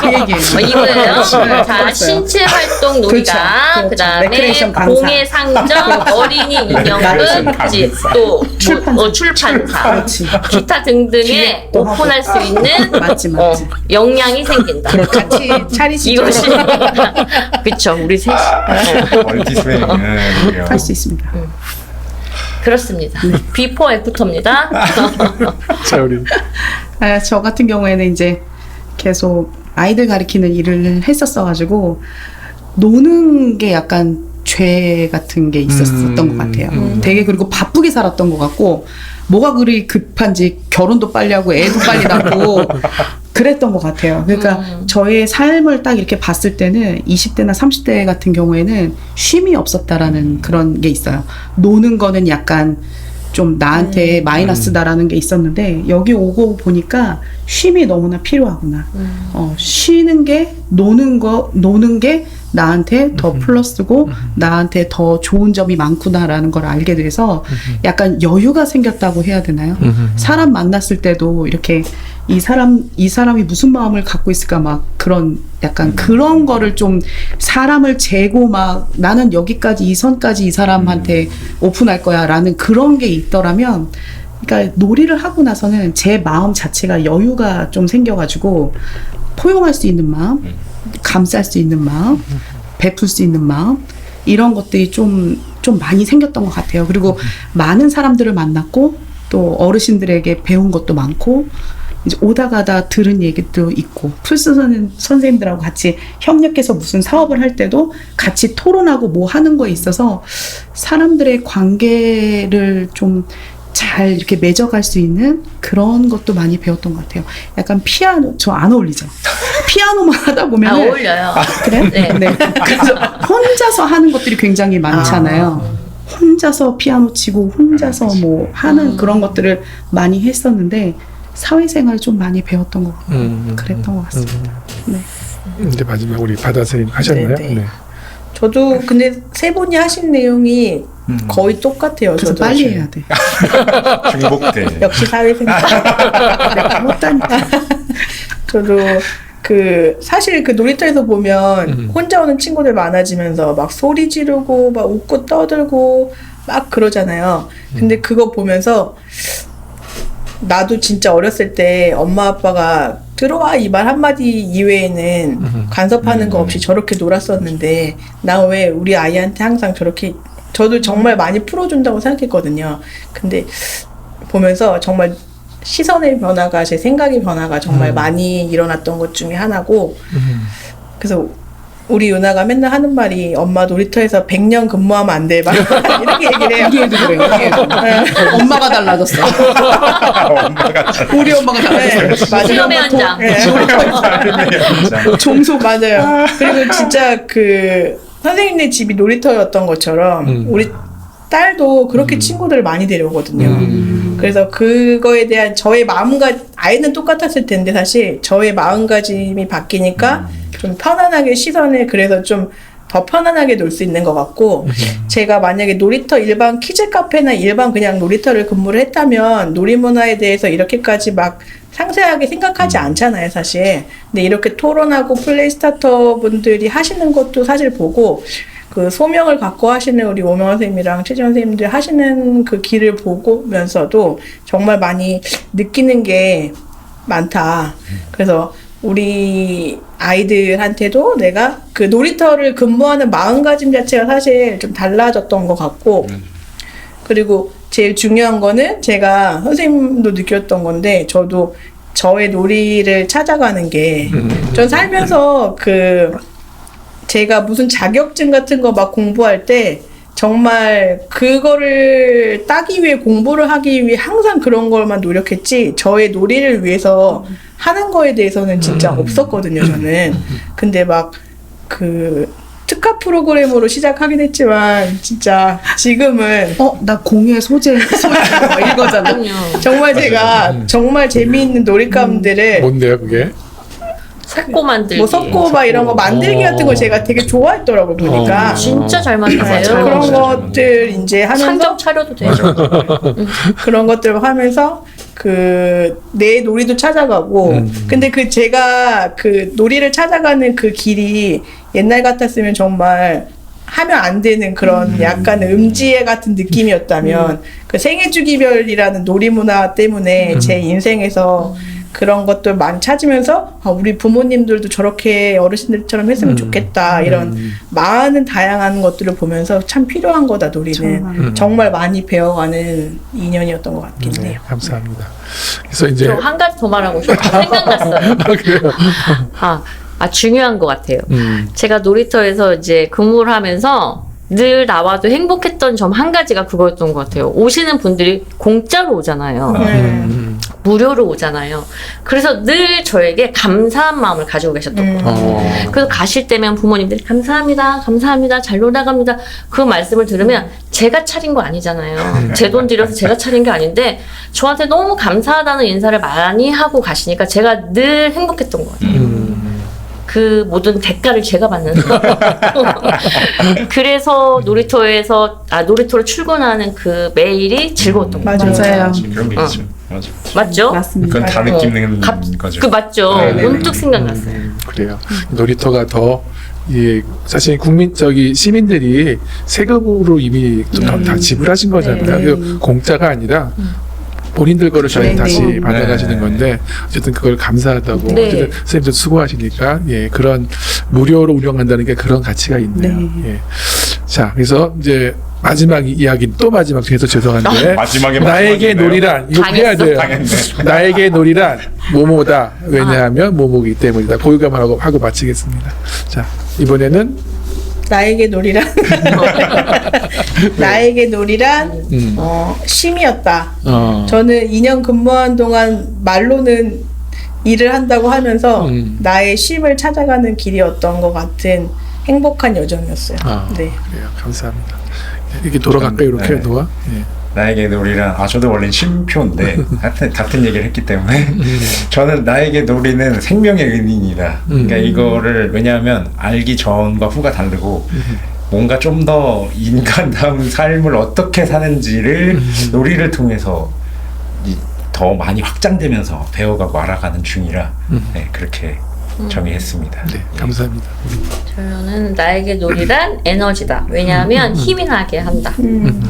S4: 그 얘기예요.
S2: 이거예요. 자,
S4: 그렇죠.
S2: 신체 활동 놀이가,
S4: 그렇죠.
S2: 그다음에
S4: 레크레이션 강사.
S2: 공예 상점, 어린이 인형극집, 또 출판사,
S4: 그렇지.
S2: 기타 등등에
S4: 또
S2: 오픈할 수 있는
S4: 맞지.
S2: 역량이 생긴다.
S3: 같이 차리시죠.
S2: 이것이 그렇죠. 우리 셋이
S5: 멀티스웨이는
S4: 할 수 있습니다.
S2: 그렇습니다. 비포 애프터입니다.
S1: 자, 우리
S4: 저 같은 경우에는 이제 계속 아이들 가리키는 일을 했었어가지고 노는 게 약간 죄 같은 게 있었던 것 같아요. 되게 그리고 바쁘게 살았던 것 같고 뭐가 그리 급한지 결혼도 빨리 하고 애도 빨리 낳고 그랬던 것 같아요. 그러니까 저의 삶을 딱 이렇게 봤을 때는 20대나 30대 같은 경우에는 쉼이 없었다라는 그런 게 있어요. 노는 거는 약간 좀 나한테 마이너스다라는 게 있었는데 여기 오고 보니까 쉼이 너무나 필요하구나. 쉬는 게 노는 게 나한테 더 플러스고 나한테 더 좋은 점이 많구나라는 걸 알게 돼서 약간 여유가 생겼다고 해야 되나요? 사람 만났을 때도 이렇게 이 사람이 무슨 마음을 갖고 있을까 막 그런 약간 그런 거를 좀 사람을 재고 막 나는 여기까지 이 선까지 이 사람한테 오픈할 거야 라는 그런 게 있더라면 그러니까 놀이를 하고 나서는 제 마음 자체가 여유가 좀 생겨가지고 포용할 수 있는 마음, 감쌀 수 있는 마음, 베풀 수 있는 마음 이런 것들이 좀 많이 생겼던 것 같아요. 그리고 많은 사람들을 만났고 또 어르신들에게 배운 것도 많고 이제 오다 가다 들은 얘기도 있고 풀스 선생님들하고 같이 협력해서 무슨 사업을 할 때도 같이 토론하고 뭐 하는 거에 있어서 사람들의 관계를 좀 잘 이렇게 맺어갈 수 있는 그런 것도 많이 배웠던 것 같아요. 약간 피아노 저 안 어울리죠? 피아노만 하다 보면
S2: 어울려요.
S4: 그래?
S2: 네.
S4: 그래서 혼자서 하는 것들이 굉장히 많잖아요. 혼자서 피아노 치고 혼자서 뭐 하는 그런 것들을 많이 했었는데 사회생활 좀 많이 배웠던 것 같고 그랬던 것 같습니다. 네.
S1: 이제 마지막 우리 바다 선생님 하셨나요?
S3: 네, 네.
S1: 네.
S3: 저도 근데 세 분이 하신 내용이 거의 똑같아요.
S4: 그래서
S3: 저도
S4: 빨리
S3: 지금.
S4: 해야 돼.
S5: 중복돼.
S3: 역시 사회생활.
S4: 내가 못하니까.
S3: 저도 사실 그 놀이터에서 보면 혼자 오는 친구들 많아지면서 막 소리 지르고 막 웃고 떠들고 막 그러잖아요. 근데 그거 보면서 나도 진짜 어렸을 때 엄마 아빠가 들어와 이 말 한마디 이외에는 간섭하는 거 없이 저렇게 놀았었는데 나 왜 우리 아이한테 항상 저렇게 저도 정말 많이 풀어준다고 생각했거든요. 근데 보면서 정말 시선의 변화가 제 생각의 변화가 정말 많이 일어났던 것 중에 하나고 그래서 우리 유나가 맨날 하는 말이 엄마 놀이터에서 100년 근무하면 안 돼. 막 이렇게 얘기를 해요.
S4: 우리 애도 그래. 우리 애도. 엄마가 달라졌어. 우리 엄마가 달라졌어.
S3: 네, 맞아요.
S2: 수염의 현장.
S3: 네.
S4: 종속.
S3: 맞아요. 그리고 진짜 그 선생님네 집이 놀이터였던 것처럼 우리 딸도 그렇게 친구들을 많이 데려오거든요. 그래서 그거에 대한 저의 아이는 똑같았을 텐데 사실 저의 마음가짐이 바뀌니까 좀 편안하게 시선을 그래서 좀 더 편안하게 놀 수 있는 것 같고 제가 만약에 놀이터 일반 키즈 카페나 일반 그냥 놀이터를 근무를 했다면 놀이문화에 대해서 이렇게까지 막 상세하게 생각하지 않잖아요, 사실. 근데 이렇게 토론하고 플레이 스타터 분들이 하시는 것도 사실 보고 그 소명을 갖고 하시는 우리 오명 선생님이랑 최지원 선생님들 하시는 그 길을 보면서도 정말 많이 느끼는 게 많다. 그래서 우리 아이들한테도 내가 그 놀이터를 근무하는 마음가짐 자체가 사실 좀 달라졌던 것 같고 그리고 제일 중요한 거는 제가 선생님도 느꼈던 건데 저도 저의 놀이를 찾아가는 게 전 살면서 그 제가 무슨 자격증 같은 거 막 공부할 때 정말 그거를 따기 위해 공부를 하기 위해 항상 그런 걸만 노력했지 저의 놀이를 위해서 하는 거에 대해서는 진짜 없었거든요, 저는. 근데 막 그 특화 프로그램으로 시작하긴 했지만 진짜 지금은
S4: 나 공예 소재 이거잖아.
S2: 그럼요.
S3: 정말 제가 정말 재미있는 놀잇감들을
S1: 뭔데요 그게?
S2: 석고 만들기.
S3: 뭐 석고 막 이런 거 만들기 같은 거 제가 되게 좋아했더라고요, 보니까.
S2: 진짜 잘
S3: 네,
S2: 만드세요.
S3: 그런 것들 이제 하면서
S2: 상점 차려도 돼요.
S3: 그런 것들 하면서 그 내 놀이도 찾아가고 근데 그 제가 그 놀이를 찾아가는 그 길이 옛날 같았으면 정말 하면 안 되는 그런 약간 음지애 같은 느낌이었다면 그 생애주기별이라는 놀이문화 때문에 제 인생에서 그런 것들 많이 찾으면서 우리 부모님들도 저렇게 어르신들처럼 했으면 좋겠다 이런 많은 다양한 것들을 보면서 참 필요한 거다 놀이는 정말 많이 배워가는 2년이었던 것 같긴
S1: 네,
S3: 해요.
S1: 감사합니다. 그래서 이제
S2: 저 한 가지 더 말하고 싶어요. 생각났어요.
S1: 그래요.
S2: 중요한 것 같아요. 제가 놀이터에서 이제 근무를 하면서 늘 나와도 행복했던 점 한 가지가 그거였던 것 같아요. 오시는 분들이 공짜로 오잖아요. 무료로 오잖아요. 그래서 늘 저에게 감사한 마음을 가지고 계셨던 거예요. 그래서 가실 때면 부모님들이 감사합니다, 감사합니다, 잘 놀다 갑니다. 그 말씀을 들으면 제가 차린 거 아니잖아요. 제 돈 들여서 제가 차린 게 아닌데 저한테 너무 감사하다는 인사를 많이 하고 가시니까 제가 늘 행복했던 것 같아요. 그 모든 대가를 제가 받는 그래서 놀이터로 출근하는 그 매일이 즐거웠던 것 같아요.
S4: 맞아요.
S5: 그런 게 있죠. 맞아.
S2: 맞죠?
S4: 맞습니다.
S5: 그건 다 느끼는 거죠.
S2: 그 맞죠?
S5: 네, 네,
S2: 문득 생각났어요.
S1: 그래요. 놀이터가 더 사실 시민들이 세금으로 이미 다 지불하신 거잖아요. 그 공짜가 아니라 본인들 거를 저희
S4: 네,
S1: 다시
S4: 네.
S1: 받아가시는
S5: 네.
S1: 건데 어쨌든 그걸 감사하다고
S2: 네.
S1: 어쨌든 선생님들 수고하시니까 그런 무료로 운영한다는 게 그런 가치가 있네요.
S4: 네.
S1: 예. 자, 그래서 이제 마지막 이야기 또 마지막 해서 죄송한데
S5: 마지막에
S1: 나에게
S5: 마지막이네요.
S1: 놀이란 이거 해야
S2: 당했어?
S1: 돼요.
S5: 당했네.
S1: 나에게 놀이란 뭐뭐다. 왜냐하면 뭐뭐기 때문이다. 고유감을 하고 마치겠습니다. 자, 이번에는
S3: 나에게 놀이란 나에게 놀이란 쉼이었다. 저는 2년 근무한 동안 말로는 일을 한다고 하면서 나의 쉼을 찾아가는 길이었던 것 같은 행복한 여정이었어요. 네.
S1: 그래요. 감사합니다. 이렇게 돌아갈까요? 이렇게
S5: 네.
S1: 노아? 예.
S5: 나에게 놀이란 저도 원래 쉼표인데 하여튼 같은 얘기를 했기 때문에 저는 나에게 놀이는 생명의 은인이다. 그러니까 이거를 왜냐하면 알기 전과 후가 다르고 뭔가 좀 더 인간다운 삶을 어떻게 사는지를 놀이를 통해서 더 많이 확장되면서 배워가고 알아가는 중이라 그렇게 정의했습니다.
S1: 네, 감사합니다.
S2: 저는 나에게 놀이란 에너지다. 왜냐하면 힘이 나게 한다.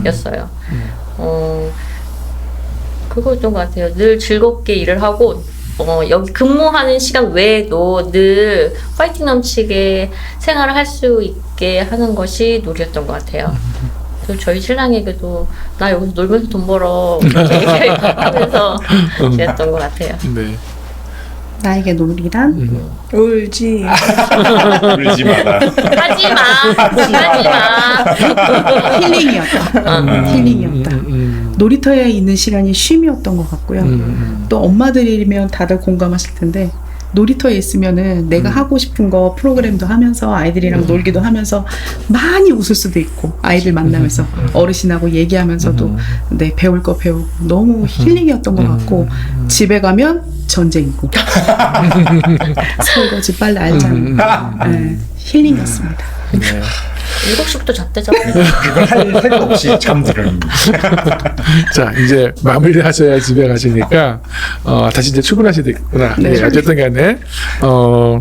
S2: 였어요. 그거였던 것 같아요. 늘 즐겁게 일을 하고 여기 근무하는 시간 외에도 늘 파이팅 넘치게 생활을 할 수 있게 하는 것이 놀이였던 것 같아요. 그리고 저희 신랑에게도 나 여기서 놀면서 돈 벌어 이렇게 얘기하면서 그랬던 것 같아요.
S1: 네.
S4: 나에게 놀이란
S3: 울지.
S5: 울지 마라.
S2: 하지 마. 하지 마.
S4: 힐링이었다. 힐링이었다. 놀이터에 있는 시간이 쉼이었던 것 같고요. 또 엄마들이면 다들 공감하실 텐데 놀이터에 있으면은 내가 하고 싶은 거 프로그램도 하면서 아이들이랑 놀기도 하면서 많이 웃을 수도 있고 아이들 만나면서 어르신하고 얘기하면서도 네, 배울 거 배우고 너무 힐링이었던 것 같고 집에 가면 전쟁이고 설거지 빨래 알짱 네, 힐링이었습니다.
S1: 네.
S2: 7시부터 잤대잖아.
S5: 그걸 할 새도 없이 잠들은.
S1: 자, 이제 마무리 하셔야 집에 가시니까, 다시 이제 출근하시겠구나.
S4: 네.
S1: 네, 어쨌든 간에,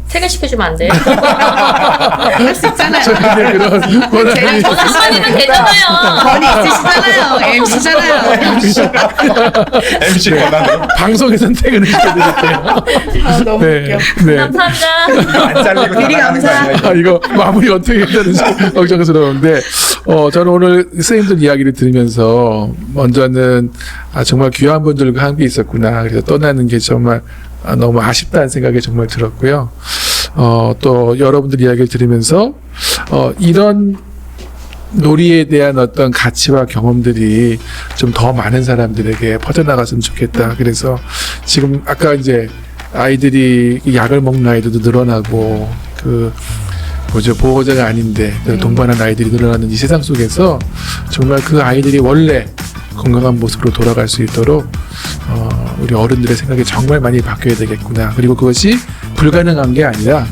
S2: 퇴근시켜주면 안 돼?
S4: 할 수 있잖아요.
S1: 저희는 그런 권한이
S2: 전화 한마디면 되잖아요.
S4: 권위 있으시잖아요. MC잖아요.
S5: MC 권한으로
S1: 방송에선 퇴근을 시켜드릴게요.
S3: 아, 너무
S1: 네.
S3: 웃겨.
S1: 네.
S2: 감사합니다.
S5: 안 잘리고
S4: 미리
S5: 나가는 거
S4: 감사.
S5: 아니야, 이거?
S1: 이거 마무리 어떻게 해야 되는지 걱정스러운데, 저는 오늘 선생님들 이야기를 들으면서, 먼저는, 정말 귀한 분들과 함께 있었구나. 그래서 떠나는 게 정말 너무 아쉽다는 생각이 정말 들었고요. 또 여러분들 이야기를 들으면서, 이런 놀이에 대한 어떤 가치와 경험들이 좀 더 많은 사람들에게 퍼져나갔으면 좋겠다. 그래서 지금 아까 이제 아이들이 약을 먹는 아이들도 늘어나고 보호자가 아닌데 동반한 아이들이 늘어나는 이 세상 속에서 정말 그 아이들이 원래 건강한 모습으로 돌아갈 수 있도록 우리 어른들의 생각이 정말 많이 바뀌어야 되겠구나. 그리고 그것이 불가능한 게 아니라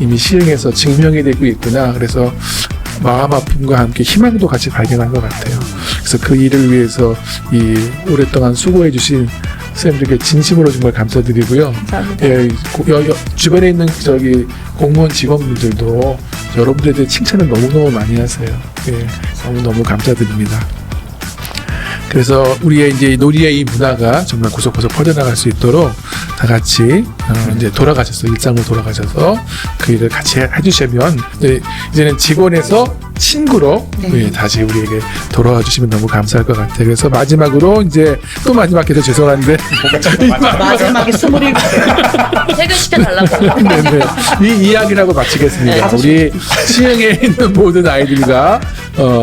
S1: 이미 시행해서 증명이 되고 있구나. 그래서 마음 아픔과 함께 희망도 같이 발견한 것 같아요. 그래서 그 일을 위해서 이 오랫동안 수고해 주신 선생님들께 진심으로 정말 감사드리고요.
S3: 감사합니다.
S1: 예, 주변에 있는 공무원 직원분들도 여러분들에 대해 칭찬을 너무너무 많이 하세요. 예, 너무너무 감사드립니다. 그래서 우리의 이제 놀이의 이 문화가 정말 구석구석 퍼져나갈 수 있도록 다 같이 이제 일상으로 돌아가셔서 그 일을 같이 해주시면 이제는 직원에서 친구로 예, 다시 우리에게 돌아와 주시면 너무 감사할 것 같아요. 그래서 마지막으로 이제 또 마지막에서 죄송한데
S4: 마지막에 27.
S2: 퇴근시켜달라고.
S1: 네네. 이 이야기라고 마치겠습니다. 우리 시흥에 있는 모든 아이들과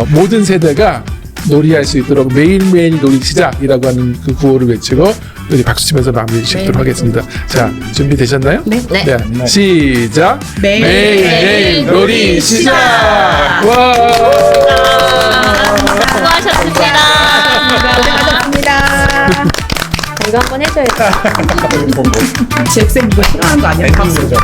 S1: 모든 세대가 놀이할 수 있도록 매일매일 놀이 시작이라고 하는 그 구호를 외치고 우리 박수 치면서 마무리 짓도록 하겠습니다. 자, 준비되셨나요?
S4: 네.
S2: 네.
S1: 시작! 매일매일 놀이 시작! 와!
S2: 수고하셨습니다.
S3: 고생하셨습니다.
S2: 이거 한번 해줘야지.
S4: 잭쌤 이거 싫어하는 거 아니야? 박수.
S5: 엔딩이죠.